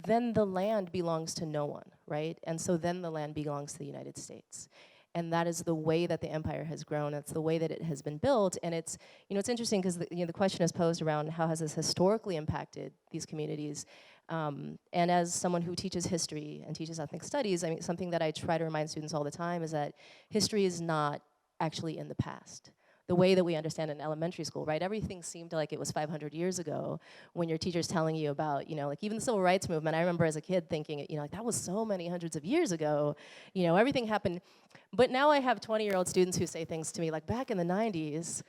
then the land belongs to no one, right? And so then the land belongs to the United States. And that is the way that the empire has grown. That's the way that it has been built. And it's, it's interesting because the question is posed around how has this historically impacted these communities. And as someone who teaches history and teaches ethnic studies, I mean, something that I try to remind students all the time is that history is not actually in the past. The way that we understand in elementary school, right? Everything seemed like it was 500 years ago when your teacher's telling you about, like even the civil rights movement. I remember as a kid thinking, like that was so many hundreds of years ago. Everything happened. But now I have 20-year-old students who say things to me like back in the 90s.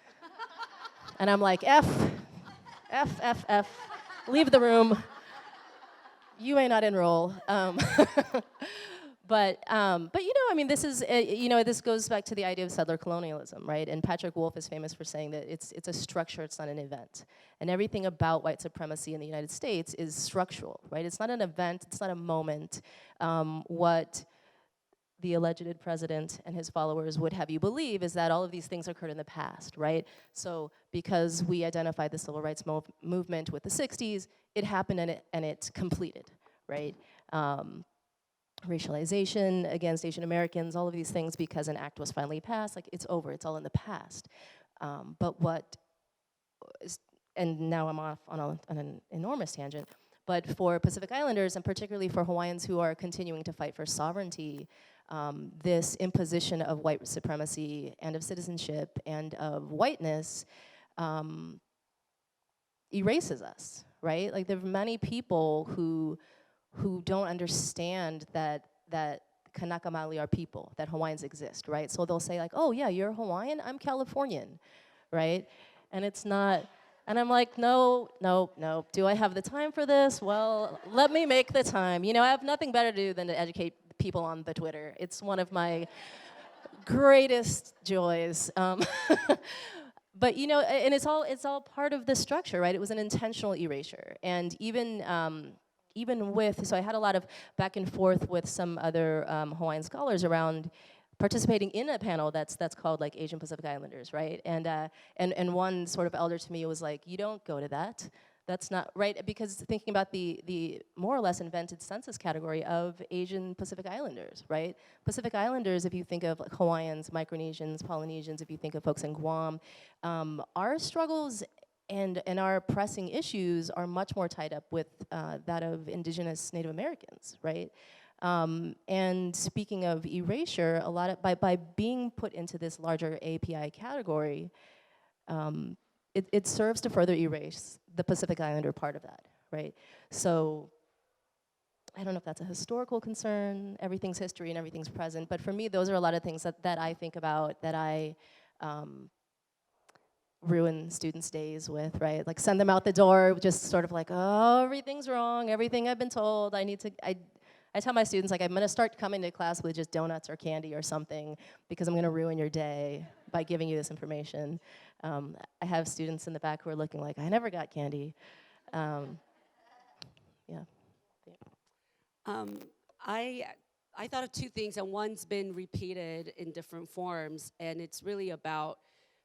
And I'm like, F, leave the room. You may not enroll. But I mean, this is, this goes back to the idea of settler colonialism, right? And Patrick Wolf is famous for saying that it's a structure, it's not an event. And everything about white supremacy in the United States is structural, right? It's not an event, it's not a moment. What the alleged president and his followers would have you believe is that all of these things occurred in the past, right? So because we identified the civil rights movement with the 60s, it happened and it completed, right? Racialization against Asian Americans, all of these things, because an act was finally passed, like it's over, it's all in the past. And now I'm off on an enormous tangent, but for Pacific Islanders, and particularly for Hawaiians who are continuing to fight for sovereignty, this imposition of white supremacy and of citizenship and of whiteness erases us, right? Like there are many people who don't understand that Kanaka Maoli are people, that Hawaiians exist, right? So they'll say like, oh yeah, you're Hawaiian, I'm Californian, right? And it's not, and I'm like, no. Do I have the time for this? Well, let me make the time. I have nothing better to do than to educate people on the Twitter. It's one of my greatest joys. But and it's all part of the structure, right? It was an intentional erasure, and even with, so I had a lot of back and forth with some other Hawaiian scholars around participating in a panel that's called like Asian Pacific Islanders, right? And one sort of elder to me was like, you don't go to that. That's not right, because thinking about the more or less invented census category of Asian Pacific Islanders, right? Pacific Islanders, if you think of like Hawaiians, Micronesians, Polynesians, if you think of folks in Guam, our struggles and our pressing issues are much more tied up with that of indigenous Native Americans, right? And speaking of erasure, a lot of, by being put into this larger API category, it serves to further erase the Pacific Islander part of that, right? So I don't know if that's a historical concern, everything's history and everything's present, but for me, those are a lot of things that I think about, that I ruin students' days with, right? Like send them out the door, just sort of like, oh, everything's wrong, everything I've been told, I tell my students, like, I'm gonna start coming to class with just donuts or candy or something, because I'm gonna ruin your day by giving you this information. I have students in the back who are looking like, I never got candy. Yeah. I thought of two things, and one's been repeated in different forms, and it's really about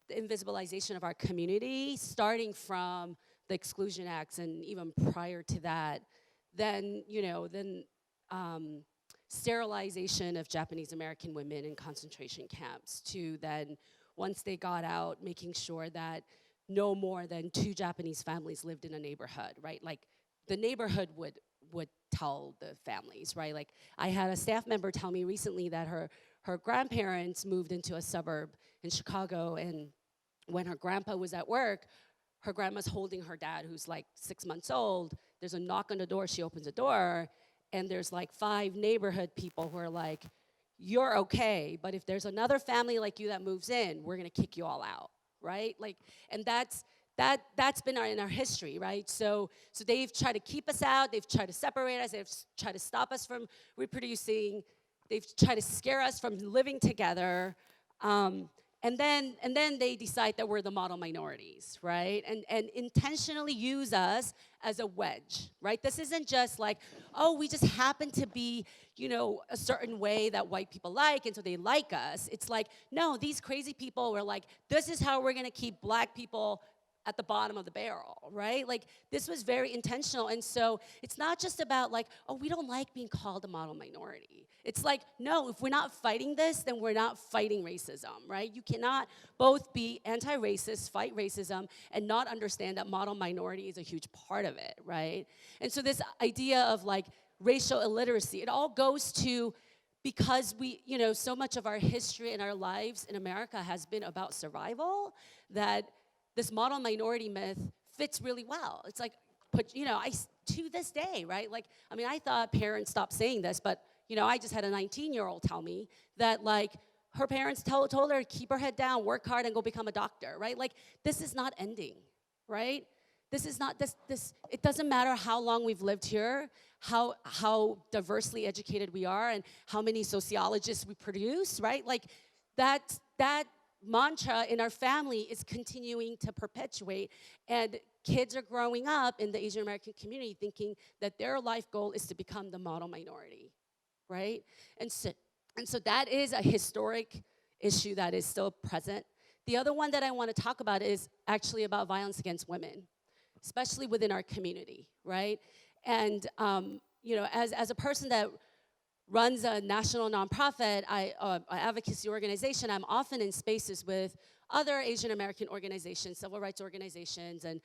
the invisibilization of our community, starting from the Exclusion Acts and even prior to that. Then, sterilization of Japanese American women in concentration camps, to then, once they got out, making sure that no more than 2 Japanese families lived in a neighborhood, right? Like, the neighborhood would tell the families, right? Like, I had a staff member tell me recently that her grandparents moved into a suburb in Chicago, and when her grandpa was at work, her grandma's holding her dad, who's like 6 months old. There's a knock on the door, she opens the door, and there's like 5 neighborhood people who are like, you're okay, but if there's another family like you that moves in, we're gonna kick you all out, right? Like, and that's been in our history, right? So they've tried to keep us out, they've tried to separate us, they've tried to stop us from reproducing, they've tried to scare us from living together, and then they decide that we're the model minorities, right? And intentionally use us as a wedge, right? This isn't just like, oh, we just happen to be, a certain way that white people like, and so they like us. It's like, no, these crazy people were like, this is how we're gonna keep black people at the bottom of the barrel, right? Like, this was very intentional. And so it's not just about like, oh, we don't like being called a model minority. It's like, no, if we're not fighting this, then we're not fighting racism, right? You cannot both be anti-racist, fight racism, and not understand that model minority is a huge part of it, right? And so this idea of like racial illiteracy, it all goes to, because we, so much of our history and our lives in America has been about survival, that this model minority myth fits really well. It's like, to this day, right? Like, I mean, I thought parents stopped saying this, but, I just had a 19-year-old tell me that, like, her parents told her to keep her head down, work hard, and go become a doctor, right? Like, this is not ending, right? This is not, it doesn't matter how long we've lived here, how diversely educated we are, and how many sociologists we produce, right? Like, that mantra in our family is continuing to perpetuate, and kids are growing up in the Asian American community thinking that their life goal is to become the model minority, right? And so that is a historic issue that is still present. The other one that I want to talk about is actually about violence against women, especially within our community, right? And as a person that runs a national nonprofit, advocacy organization, I'm often in spaces with other Asian American organizations, civil rights organizations, and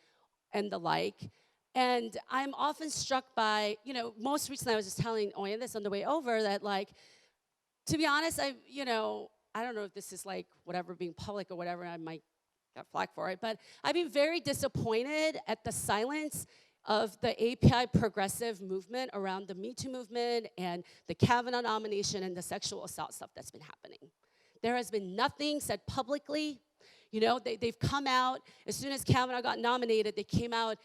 the like. And I'm often struck by, most recently I was just telling Oyen this on the way over, that, like, to be honest, I don't know if this is like whatever, being public or whatever, I might get flack for it, but I've been very disappointed at the silence of the API progressive movement around the Me Too movement and the Kavanaugh nomination and the sexual assault stuff that's been happening. There has been nothing said publicly. They've come out, as soon as Kavanaugh got nominated, they came out,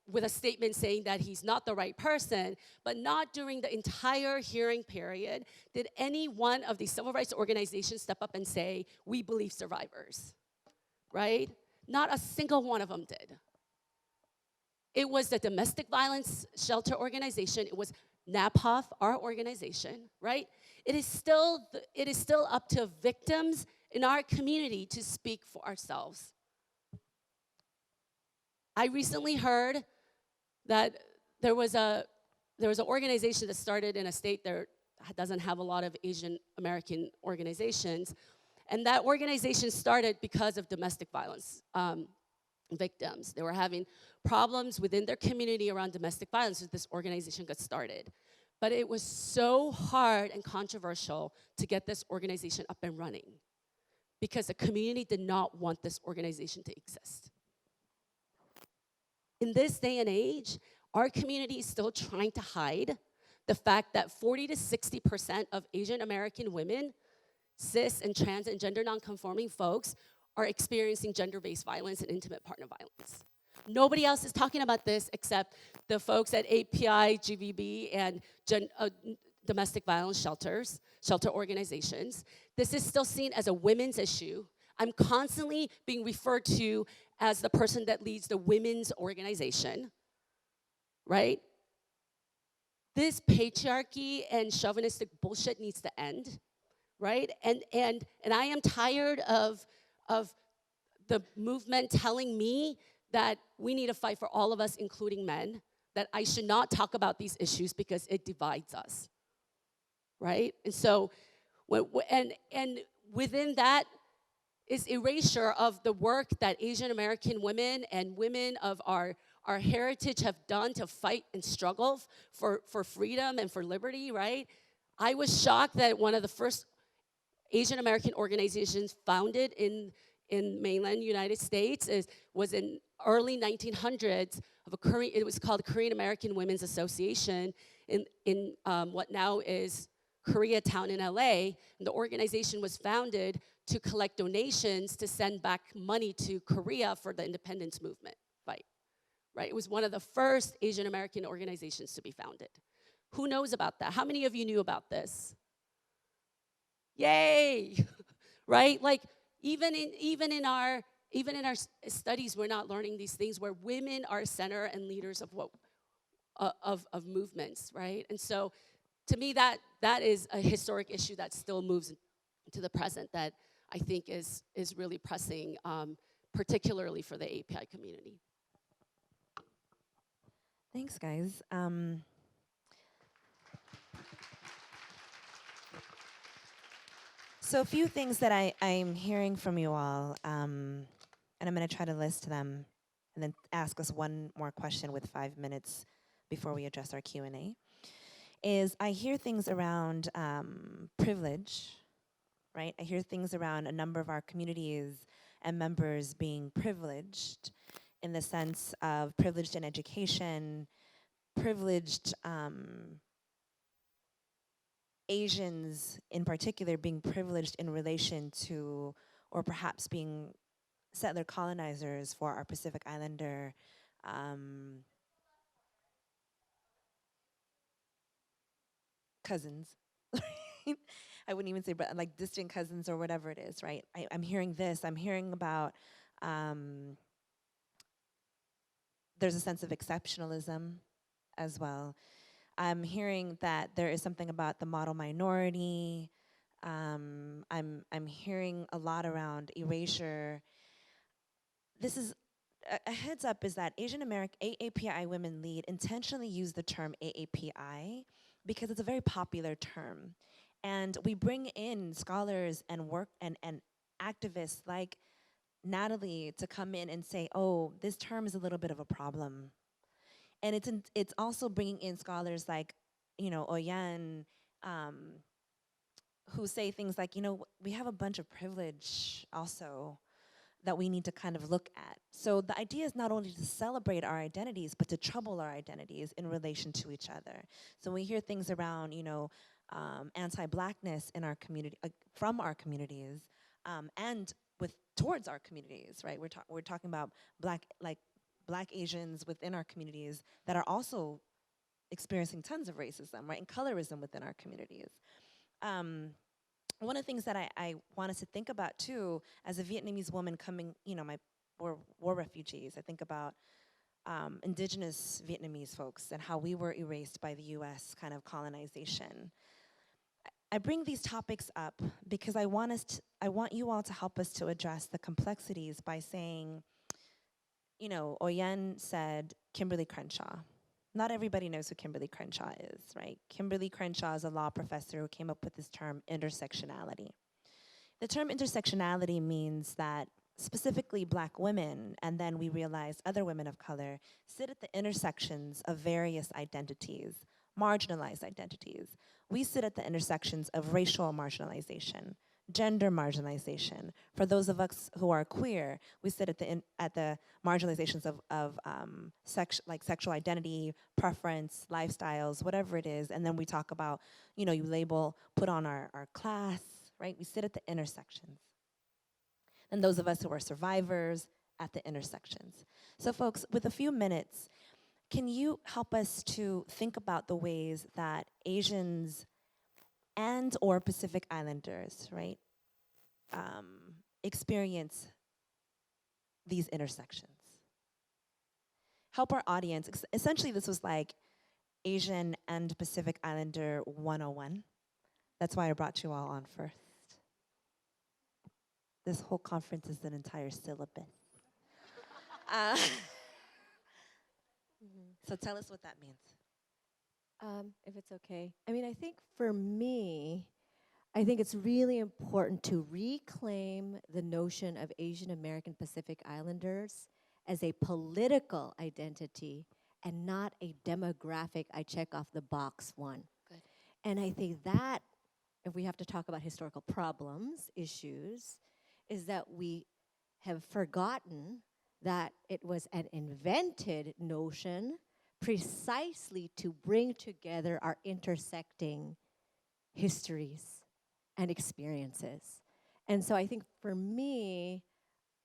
with a statement saying that he's not the right person, but not during the entire hearing period did any one of these civil rights organizations step up and say, we believe survivors, right? Not a single one of them did. It was the Domestic Violence Shelter Organization. It was NAPOF, our organization, right? It is still up to victims in our community to speak for ourselves. I recently heard that there was a there was an organization that started in a state that doesn't have a lot of Asian American organizations, and that organization started because of domestic violence victims. They were having problems within their community around domestic violence, so this organization got started. But it was so hard and controversial to get this organization up and running because the community did not want this organization to exist. In this day and age, our community is still trying to hide the fact that 40 to 60% of Asian American women, cis and trans and gender nonconforming folks, are experiencing gender-based violence and intimate partner violence. Nobody else is talking about this except the folks at AAPI, GVB, and domestic violence shelter organizations. This is still seen as a women's issue. I'm constantly being referred to as the person that leads the women's organization, right? This patriarchy and chauvinistic bullshit needs to end, right? And I am tired of the movement telling me that we need to fight for all of us, including men, that I should not talk about these issues because it divides us, right? And so, and within that is erasure of the work that Asian American women and women of our heritage have done to fight and struggle for freedom and for liberty, right? I was shocked that one of the first Asian American organizations founded in mainland United States was in early 1900s of it was called the Korean American Women's Association in what now is Koreatown in LA. And the organization was founded to collect donations to send back money to Korea for the independence movement fight, right? It was one of the first Asian American organizations to be founded. Who knows about that? How many of you knew about this? Yay, right? Like even in our studies, we're not learning these things where women are center and leaders of of movements, right? And so, to me, that is a historic issue that still moves into the present that I think is really pressing, particularly for the API community. Thanks, guys. So a few things that I'm hearing from you all, and I'm going to try to list them and then ask us one more question with 5 minutes before we address our Q&A, is I hear things around privilege, right? I hear things around a number of our communities and members being privileged in the sense of privileged in education, privileged Asians in particular being privileged in relation to, or perhaps being settler colonizers for our Pacific Islander cousins. I wouldn't even say, but like distant cousins or whatever it is, right? I'm hearing this. I'm hearing about there's a sense of exceptionalism as well. I'm hearing that there is something about the model minority. I'm hearing a lot around erasure. This is a heads up is that Asian American AAPI Women Lead intentionally use the term AAPI because it's a very popular term. And we bring in scholars and work and activists like Natalie to come in and say, oh, this term is a little bit of a problem. And it's also bringing in scholars like, Oyan, who say things like, we have a bunch of privilege also that we need to kind of look at. So the idea is not only to celebrate our identities, but to trouble our identities in relation to each other. So we hear things around, anti-Blackness in our community, from our communities, and towards our communities, right? We're talking about Black Asians within our communities that are also experiencing tons of racism, right, and colorism within our communities. One of the things that I want us to think about too, as a Vietnamese woman coming, we're war refugees. I think about indigenous Vietnamese folks and how we were erased by the U.S. kind of colonization. I bring these topics up because I want you all to help us to address the complexities by saying, Oyen said Kimberly Crenshaw. Not everybody knows who Kimberly Crenshaw is, right? Kimberly Crenshaw is a law professor who came up with this term intersectionality. The term intersectionality means that specifically black women, and then we realize other women of color, sit at the intersections of various identities, marginalized identities. We sit at the intersections of racial marginalization, gender marginalization. For those of us who are queer, we sit at the marginalizations of sexual identity, preference, lifestyles, whatever it is, and then we talk about, you label, put on our class, right? We sit at the intersections. And those of us who are survivors at the intersections. So folks, with a few minutes, can you help us to think about the ways that Asians and or Pacific Islanders, right, experience these intersections? Help our audience. Essentially, this was like Asian and Pacific Islander 101. That's why I brought you all on first. This whole conference is an entire syllabus. So tell us what that means. If it's okay. I mean, I think for me, I think it's really important to reclaim the notion of Asian American Pacific Islanders as a political identity and not a demographic I check off the box one. Good. And I think that, if we have to talk about historical problems, issues, is that we have forgotten that it was an invented notion precisely to bring together our intersecting histories and experiences. And so I think for me,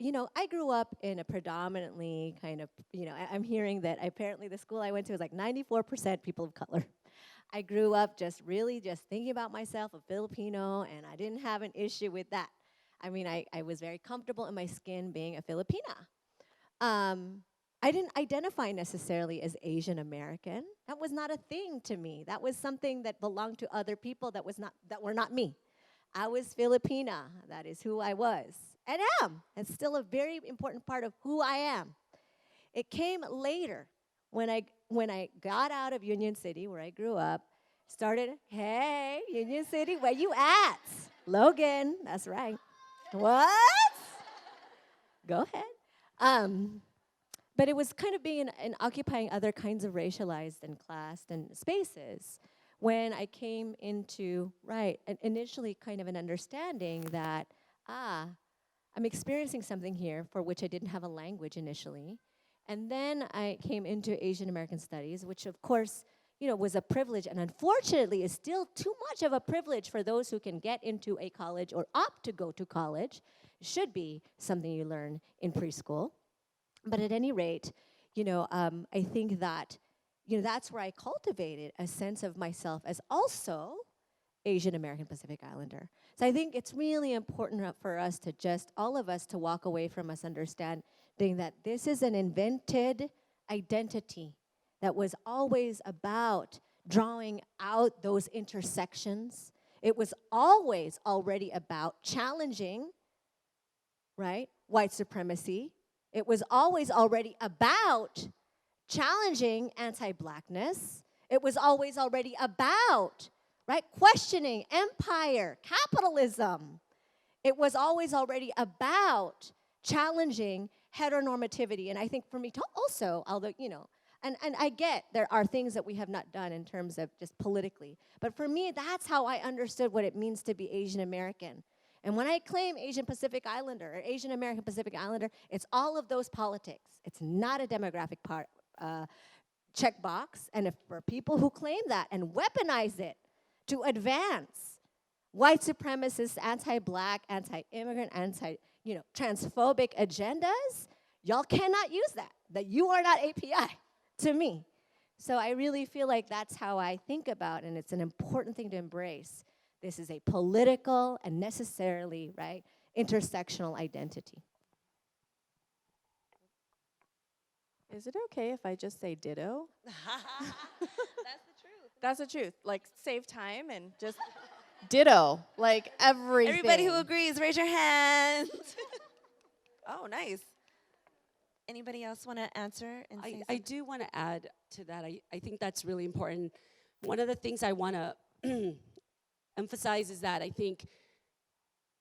I grew up in a predominantly kind of, I'm hearing that apparently the school I went to was like 94% people of color. I grew up just thinking about myself, a Filipino, and I didn't have an issue with that. I mean, I was very comfortable in my skin being a Filipina. I didn't identify necessarily as Asian American. That was not a thing to me. That was something that belonged to other people that were not me. I was Filipina. That is who I was and am. It's still a very important part of who I am. It came later when I got out of Union City, where I grew up, started, hey, Union City, where you at? Logan, that's right. What? Go ahead. But it was kind of being and occupying other kinds of racialized and classed and spaces when I came into, initially kind of an understanding that, I'm experiencing something here for which I didn't have a language initially. And then I came into Asian American Studies, which of course, was a privilege, and unfortunately is still too much of a privilege for those who can get into a college or opt to go to college. It should be something you learn in preschool. But at any rate, I think that, that's where I cultivated a sense of myself as also Asian American Pacific Islander. So I think it's really important for us to all of us to walk away from us understanding that this is an invented identity that was always about drawing out those intersections. It was always already about challenging, white supremacy. It was always already about challenging anti-blackness. It was always already about, questioning empire, capitalism. It was always already about challenging heteronormativity. And I think for me also, although, and I get there are things that we have not done in terms of just politically. But for me, that's how I understood what it means to be Asian American. And when I claim Asian Pacific Islander or Asian American Pacific Islander, it's all of those politics. It's not a demographic checkbox. And for people who claim that and weaponize it to advance white supremacist, anti-black, anti-immigrant, transphobic agendas, y'all cannot use that. That you are not API to me. So I really feel like that's how I think about, and it's an important thing to embrace. This is a political and necessarily, intersectional identity. Is it okay if I just say ditto? That's the truth. That's the truth. Like, save time and just ditto. Like, everything. Everybody who agrees, raise your hands. Oh, nice. Anybody else want to answer and say I something? do want to add to that. I think that's really important. One of the things I want to emphasize is that I think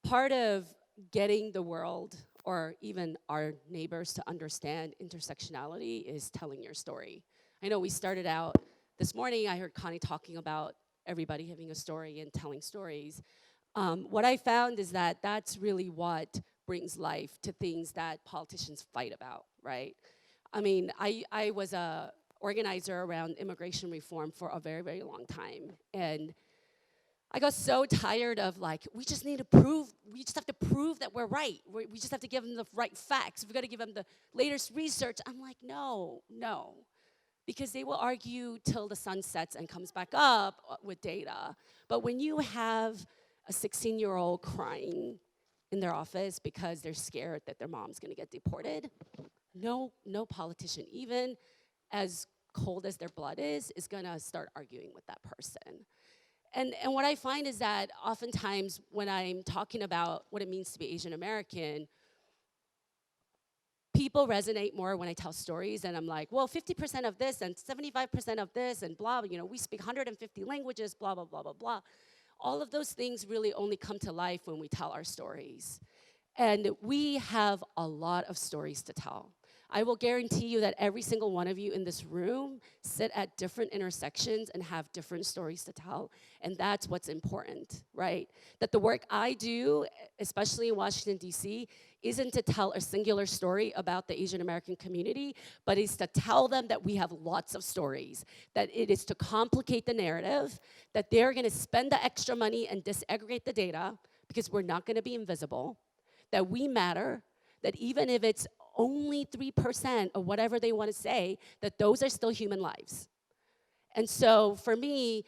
part of getting the world or even our neighbors to understand intersectionality is telling your story. I know we started out this morning, I heard Connie talking about everybody having a story and telling stories. What I found is that that's really what brings life to things that politicians fight about, right? I mean, I was a organizer around immigration reform for a very, very long time. And I got so tired of like, we just have to prove that we're right. We just have to give them the right facts. We've got to give them the latest research. I'm like, no. Because they will argue till the sun sets and comes back up with data. But when you have a 16-year-old crying in their office because they're scared that their mom's gonna get deported, no politician, even as cold as their blood is gonna start arguing with that person. And what I find is that oftentimes when I'm talking about what it means to be Asian American, people resonate more when I tell stories, and I'm like, well, 50% of this and 75% of this and blah, we speak 150 languages, blah, blah, blah, blah, blah. All of those things really only come to life when we tell our stories. And we have a lot of stories to tell. I will guarantee you that every single one of you in this room sit at different intersections and have different stories to tell. And that's what's important, right? That the work I do, especially in Washington, D.C., isn't to tell a singular story about the Asian American community, but is to tell them that we have lots of stories, that it is to complicate the narrative, that they're gonna spend the extra money and disaggregate the data, because we're not gonna be invisible, that we matter, that even if it's only 3% of whatever they want to say, that those are still human lives. And so for me,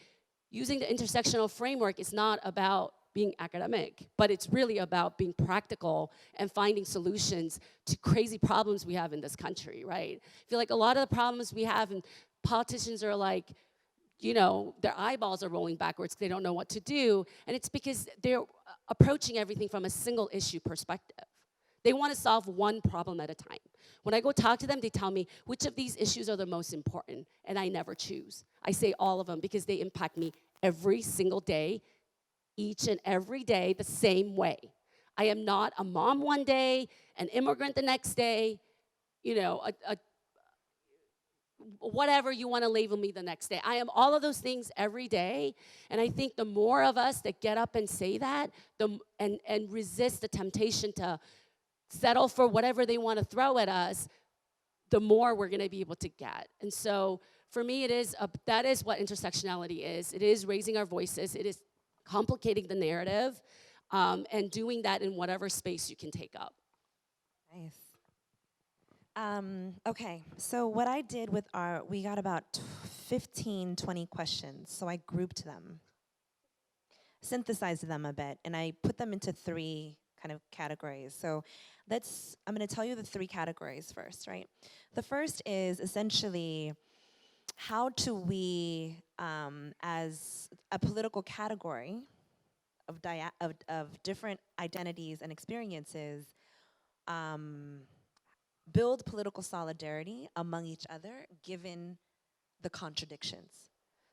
using the intersectional framework is not about being academic, but it's really about being practical and finding solutions to crazy problems we have in this country, right? I feel like a lot of the problems we have, and politicians are like, their eyeballs are rolling backwards because they don't know what to do, and it's because they're approaching everything from a single issue perspective. They want to solve one problem at a time. When I go talk to them, they tell me, which of these issues are the most important? And I never choose. I say all of them because they impact me every single day, each and every day, the same way. I am not a mom one day, an immigrant the next day, whatever you want to label me the next day. I am all of those things every day. And I think the more of us that get up and say that, and resist the temptation to settle for whatever they want to throw at us, the more we're going to be able to get. And so for me, that is what intersectionality is. It is raising our voices. It is complicating the narrative, and doing that in whatever space you can take up. Nice. Okay, so what I did with we got about 15, 20 questions, so I grouped them, synthesized them a bit, and I put them into 3 kind of categories. So I'm gonna tell you the 3 categories first, right? The first is essentially, how do we, as a political category of different identities and experiences, build political solidarity among each other given the contradictions.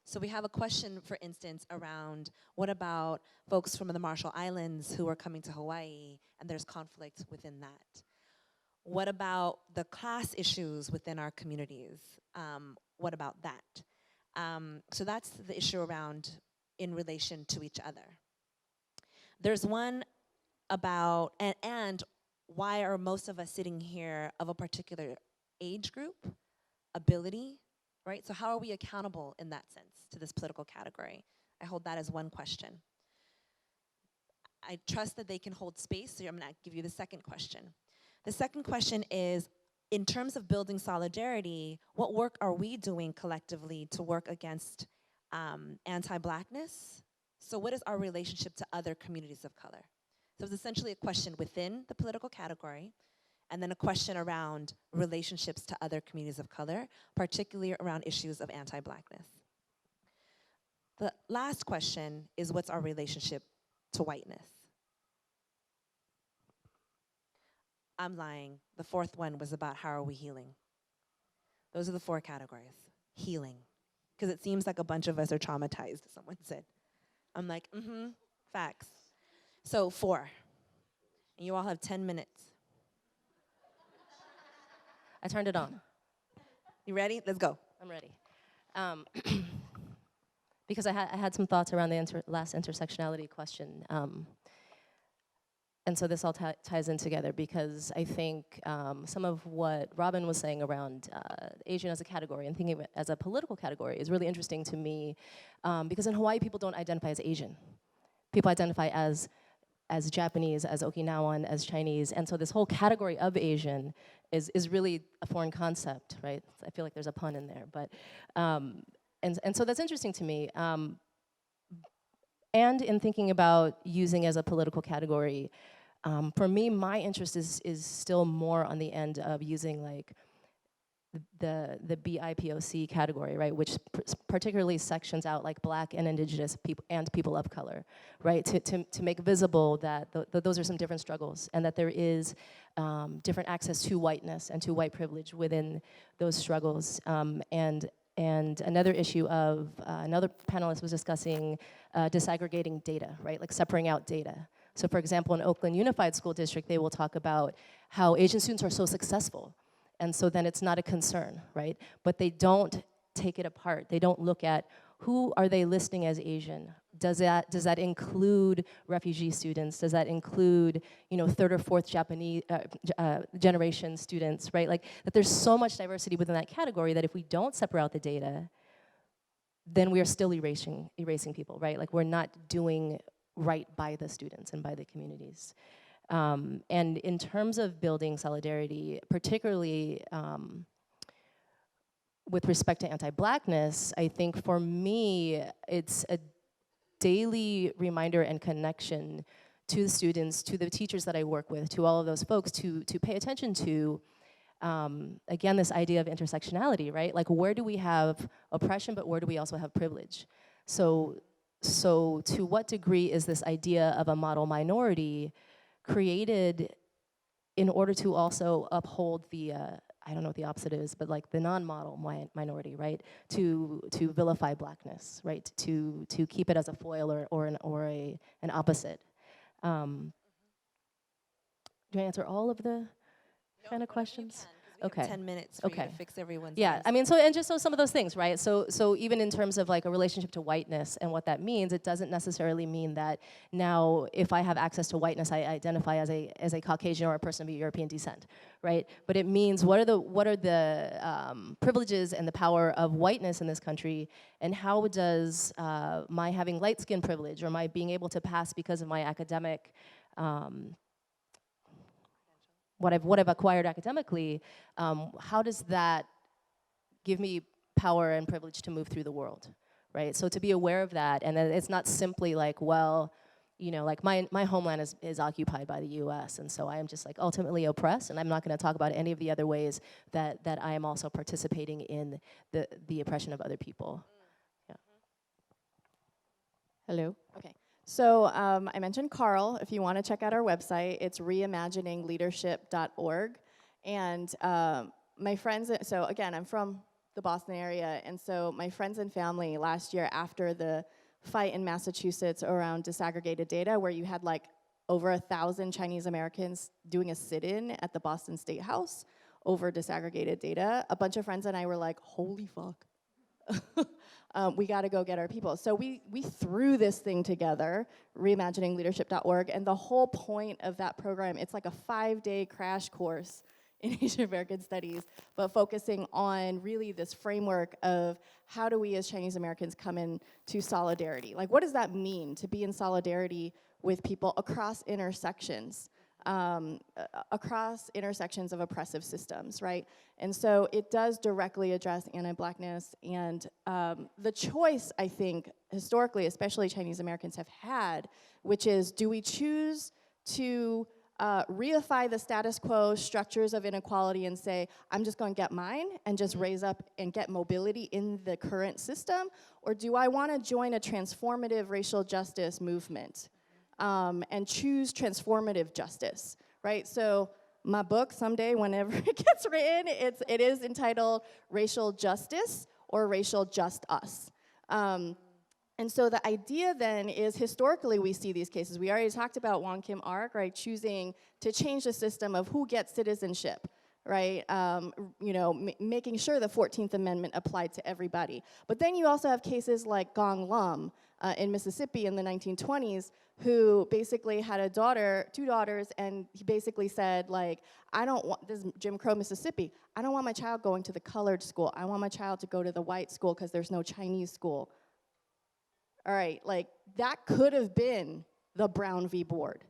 So we have a question, for instance, around what about folks from the Marshall Islands who are coming to Hawaii, and there's conflict within that? What about the class issues within our communities? What about that? So that's the issue around in relation to each other. There's one about, and why are most of us sitting here of a particular age group, ability, right? So how are we accountable in that sense to this political category? I hold that as one question. I trust that they can hold space, so I'm gonna give you the second question. The second question is, in terms of building solidarity, what work are we doing collectively to work against anti-Blackness? So what is our relationship to other communities of color? So it's essentially a question within the political category, and then a question around relationships to other communities of color, particularly around issues of anti-Blackness. The last question is, what's our relationship to whiteness? I'm lying. The fourth one was about how are we healing. Those are the 4 categories. Healing. Because it seems like a bunch of us are traumatized, someone said. I'm like, facts. So 4. And you all have 10 minutes. I turned it on. You ready? Let's go. I'm ready. Because I had some thoughts around the last intersectionality question. And so this all ties in together because I think some of what Robin was saying around Asian as a category and thinking of it as a political category is really interesting to me because in Hawaii, people don't identify as Asian. People identify as Japanese, as Okinawan, as Chinese, and so this whole category of Asian is really a foreign concept, right? I feel like there's a pun in there, but and so that's interesting to me. And in thinking about using as a political category, for me, my interest is still more on the end of using like the BIPOC category, right, which particularly sections out like Black and Indigenous people and people of color, right, to make visible that those are some different struggles and that there is different access to whiteness and to white privilege within those struggles. And another issue of another panelist was discussing disaggregating data, right, like separating out data. So for example, in Oakland Unified School District, they will talk about how Asian students are so successful. And so then it's not a concern, right? But they don't take it apart. They don't look at who are they listing as Asian? Does that include refugee students? Does that include, you know, 3rd or 4th Japanese generation students, right? Like that there's so much diversity within that category that if we don't separate out the data, then we are still erasing people, right? Like we're not doing right by the students and by the communities. And in terms of building solidarity, particularly with respect to anti-Blackness, I think for me, it's a daily reminder and connection to the students, to the teachers that I work with, to all of those folks to pay attention to, again, this idea of intersectionality, right? Like where do we have oppression, but where do we also have privilege? So to what degree is this idea of a model minority created in order to also uphold the, I don't know what the opposite is, but like the non-model minority, right? To vilify Blackness, right? To keep it as a foil or an opposite. Do I answer all of the kind of questions? Okay. 10 minutes for you to fix everyone's Yeah, eyes. I mean, so some of those things, right? So even in terms of like a relationship to whiteness and what that means, it doesn't necessarily mean that now if I have access to whiteness, I identify as a Caucasian or a person of European descent, right? But it means what are the privileges and the power of whiteness in this country, and how does my having light skin privilege or my being able to pass because of my academic what I've acquired academically, how does that give me power and privilege to move through the world, right? So to be aware of that, and that it's not simply like, well, you know, like my homeland is occupied by the U.S., and so I am just like ultimately oppressed, and I'm not going to talk about any of the other ways that I am also participating in the oppression of other people. Yeah. Hello. Okay. So I mentioned Carl. If you want to check out our website, it's reimaginingleadership.org. And my friends, so again, I'm from the Boston area, and so my friends and family last year after the fight in Massachusetts around disaggregated data, where you had like over 1,000 Chinese Americans doing a sit-in at the Boston State House over disaggregated data, a bunch of friends and I were like, holy fuck. We got to go get our people. So we threw this thing together, reimaginingleadership.org, and the whole point of that program, it's like a 5-day crash course in Asian American studies, but focusing on really this framework of how do we as Chinese Americans come into solidarity? Like, what does that mean to be in solidarity with people across intersections? Across intersections of oppressive systems, right? And so it does directly address anti-Blackness, and the choice, I think, historically, especially Chinese Americans have had, which is, do we choose to reify the status quo structures of inequality and say, I'm just going to get mine and just raise up and get mobility in the current system, or do I want to join a transformative racial justice movement? And choose transformative justice, right? So my book someday, whenever it gets written, it is entitled Racial Justice or Racial Just Us. And so the idea then is historically we see these cases. We already talked about Wong Kim Ark, right, choosing to change the system of who gets citizenship, right? Making sure the 14th Amendment applied to everybody. But then you also have cases like Gong Lum in Mississippi in the 1920s, who basically had a daughter, 2 daughters, and he basically said, like, I don't want, this is Jim Crow, Mississippi, I don't want my child going to the colored school. I want my child to go to the white school because there's no Chinese school. All right, like, that could have been the Brown v. Board.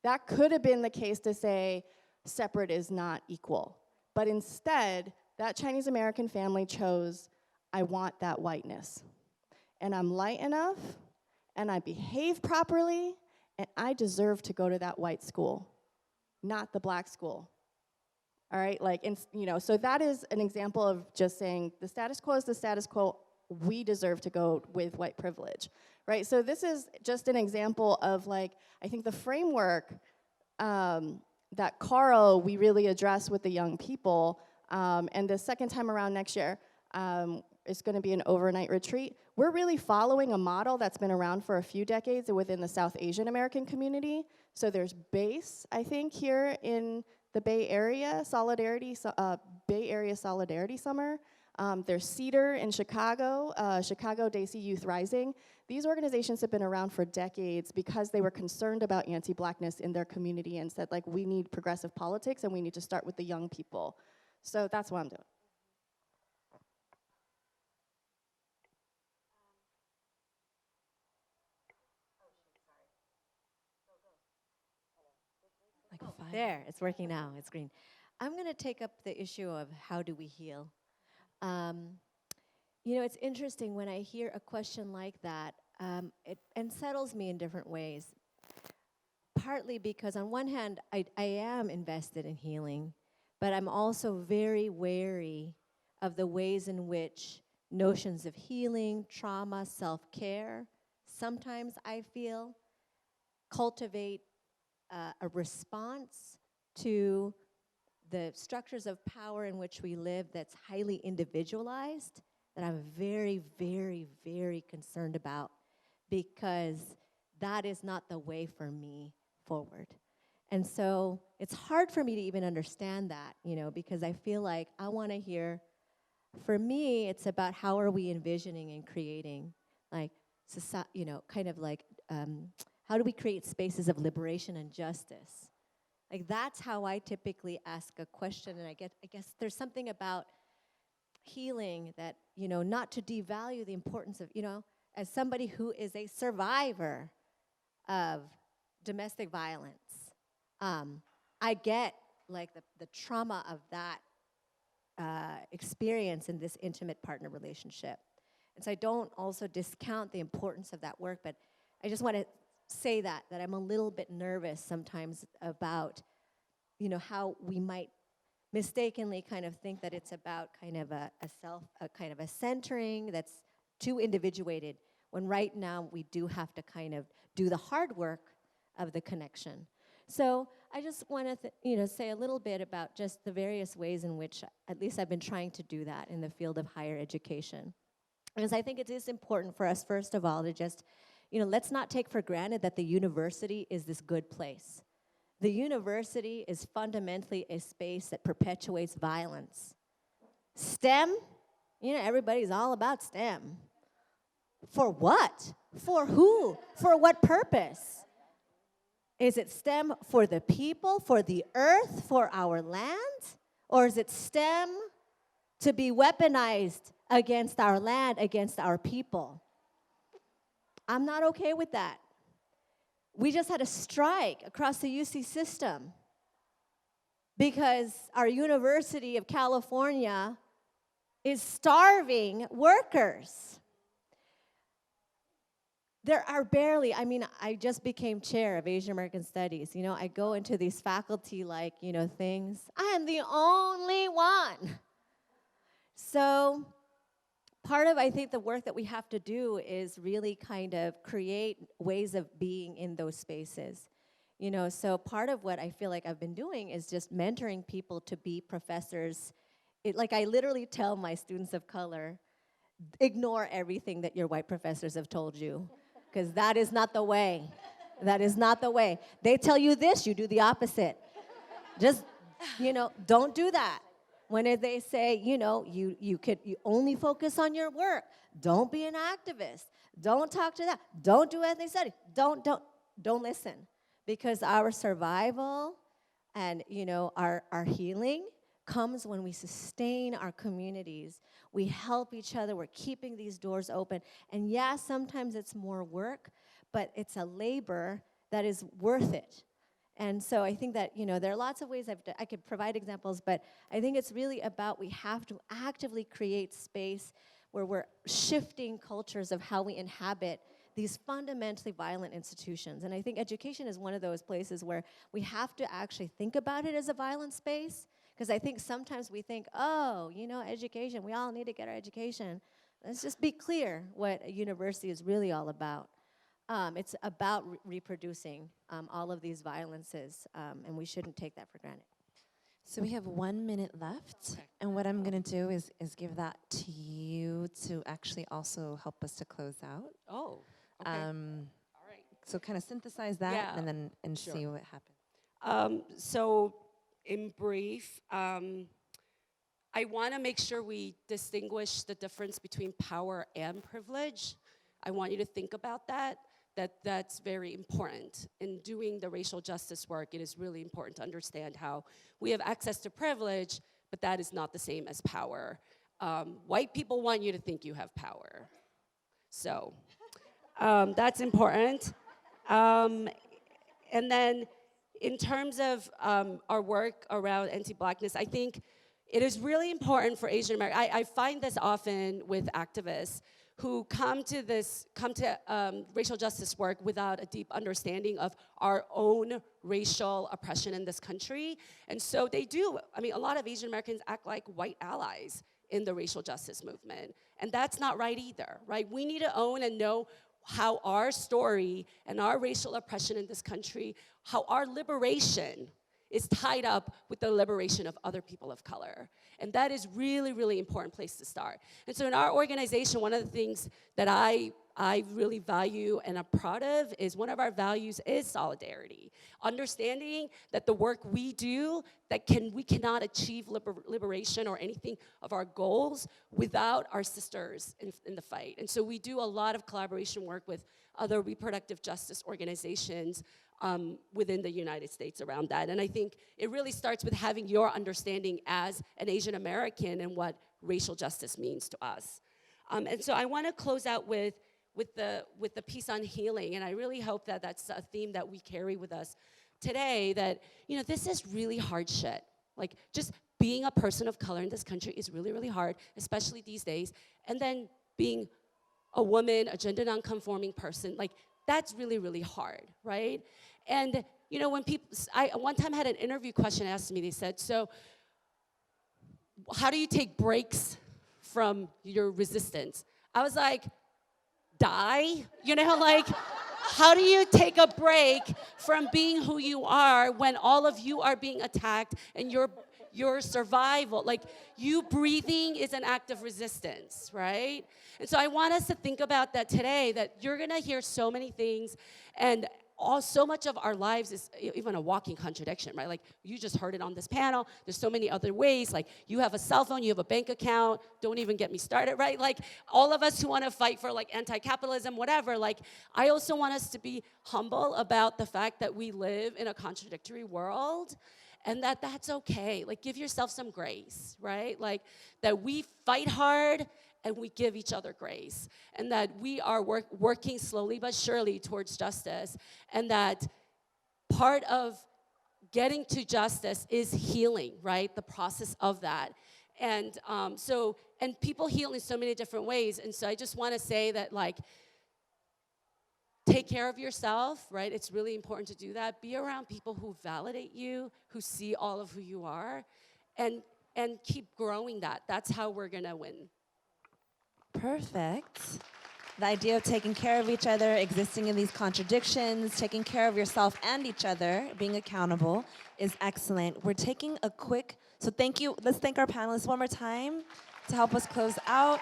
That could have been the case to say separate is not equal. But instead, that Chinese American family chose, I want that whiteness. And I'm light enough, and I behave properly, and I deserve to go to that white school, not the black school. All right, like, so that is an example of just saying the status quo is the status quo. We deserve to go with white privilege, right? So this is just an example of, like, I think the framework that Carl, we really address with the young people, and the second time around next year, it's gonna be an overnight retreat. We're really following a model that's been around for a few decades within the South Asian American community. So there's BASE, I think, here in the Bay Area, Bay Area Solidarity Summer. There's CEDAR in Chicago, Chicago Desi Youth Rising. These organizations have been around for decades because they were concerned about anti-blackness in their community and said, like, we need progressive politics and we need to start with the young people. So that's what I'm doing. There, it's working now. It's green. I'm going to take up the issue of how do we heal. It's interesting when I hear a question like that, it unsettles me in different ways. Partly because on one hand, I am invested in healing, but I'm also very wary of the ways in which notions of healing, trauma, self-care, sometimes I feel cultivate a response to the structures of power in which we live that's highly individualized, that I'm very, very, very concerned about, because that is not the way for me forward. And so it's hard for me to even understand that, because I feel like I want to hear, for me, it's about how are we envisioning and creating, like, kind of like, how do we create spaces of liberation and justice? Like, that's how I typically ask a question, and I guess there's something about healing that, not to devalue the importance of, as somebody who is a survivor of domestic violence, I get, like, the trauma of that experience in this intimate partner relationship. And so I don't also discount the importance of that work, but I just want to say that I'm a little bit nervous sometimes about, how we might mistakenly kind of think that it's about kind of a kind of a centering that's too individuated, when right now we do have to kind of do the hard work of the connection. So I just want to, say a little bit about just the various ways in which, at least I've been trying to do that in the field of higher education. Because I think it is important for us, first of all, to just, let's not take for granted that the university is this good place. The university is fundamentally a space that perpetuates violence. STEM, everybody's all about STEM. For what? For who? For what purpose? Is it STEM for the people, for the earth, for our land? Or is it STEM to be weaponized against our land, against our people? I'm not okay with that. We just had a strike across the UC system because our University of California is starving workers. There are barely, I just became chair of Asian American Studies. I go into these faculty, things. I am the only one. So part of, I think, the work that we have to do is really kind of create ways of being in those spaces. You know, so part of what I feel like I've been doing is just mentoring people to be professors. Like I literally tell my students of color, ignore everything that your white professors have told you, because that is not the way. That is not the way. They tell you this, you do the opposite. Just, don't do that. They say, you only focus on your work. Don't be an activist. Don't talk to that. Don't do ethnic studies. Don't listen. Because our survival and, our healing comes when we sustain our communities. We help each other. We're keeping these doors open. And yeah, sometimes it's more work, but it's a labor that is worth it. And so I think that, there are lots of ways I could provide examples, but I think it's really about we have to actively create space where we're shifting cultures of how we inhabit these fundamentally violent institutions. And I think education is one of those places where we have to actually think about it as a violent space, because I think sometimes we think, oh, education, we all need to get our education. Let's just be clear what a university is really all about. It's about reproducing all of these violences, and we shouldn't take that for granted. So we have 1 minute left, Okay. and what I'm going to do is give that to you to actually also help us to close out. Oh, okay. All right. So kind of synthesize that Yeah, and then sure. see what happens. So, in brief, I want to make sure we distinguish the difference between power and privilege. I want you to think about that's very important. In doing the racial justice work, it is really important to understand how we have access to privilege, but that is not the same as power. White people want you to think you have power. So, that's important. And then in terms of our work around anti-Blackness, I think it is really important for Asian Americans. I find this often with activists who come to racial justice work without a deep understanding of our own racial oppression in this country. And so they do. I mean, a lot of Asian Americans act like white allies in the racial justice movement. And that's not right either, right? We need to own and know how our story and our racial oppression in this country, how our liberation is tied up with the liberation of other people of color. And that is really, really important place to start. And so in our organization, one of the things that I really value and I'm proud of is one of our values is solidarity. Understanding that the work we do, we cannot achieve liberation or anything of our goals without our sisters in the fight. And so we do a lot of collaboration work with other reproductive justice organizations within the United States around that. And I think it really starts with having your understanding as an Asian American and what racial justice means to us. And so I want to close out with the piece on healing, and I really hope that that's a theme that we carry with us today, that, this is really hard shit. Like, just being a person of color in this country is really, really hard, especially these days. And then being a woman, a gender non-conforming person, like, that's really, really hard, right? And, when I one time had an interview question asked me, they said, so how do you take breaks from your resistance? I was like, die? Like, how do you take a break from being who you are when all of you are being attacked and your survival, like you breathing is an act of resistance, right? And so I want us to think about that today, that you're gonna hear so many things, and so much of our lives is even a walking contradiction, right? Like, you just heard it on this panel. There's so many other ways. Like, you have a cell phone, you have a bank account. Don't even get me started, right? Like, all of us who want to fight for, like, anti-capitalism, whatever, like, I also want us to be humble about the fact that we live in a contradictory world, and that's okay. Like, give yourself some grace, right? Like, that we fight hard and we give each other grace, and that we are working slowly but surely towards justice, and that part of getting to justice is healing, right? The process of that. And and people heal in so many different ways, and so I just want to say that, like, take care of yourself, right? It's really important to do that. Be around people who validate you, who see all of who you are, and keep growing that. That's how we're gonna win. Perfect. The idea of taking care of each other, existing in these contradictions, taking care of yourself and each other, being accountable is excellent. We're taking a quick, so thank you. Let's thank our panelists one more time to help us close out.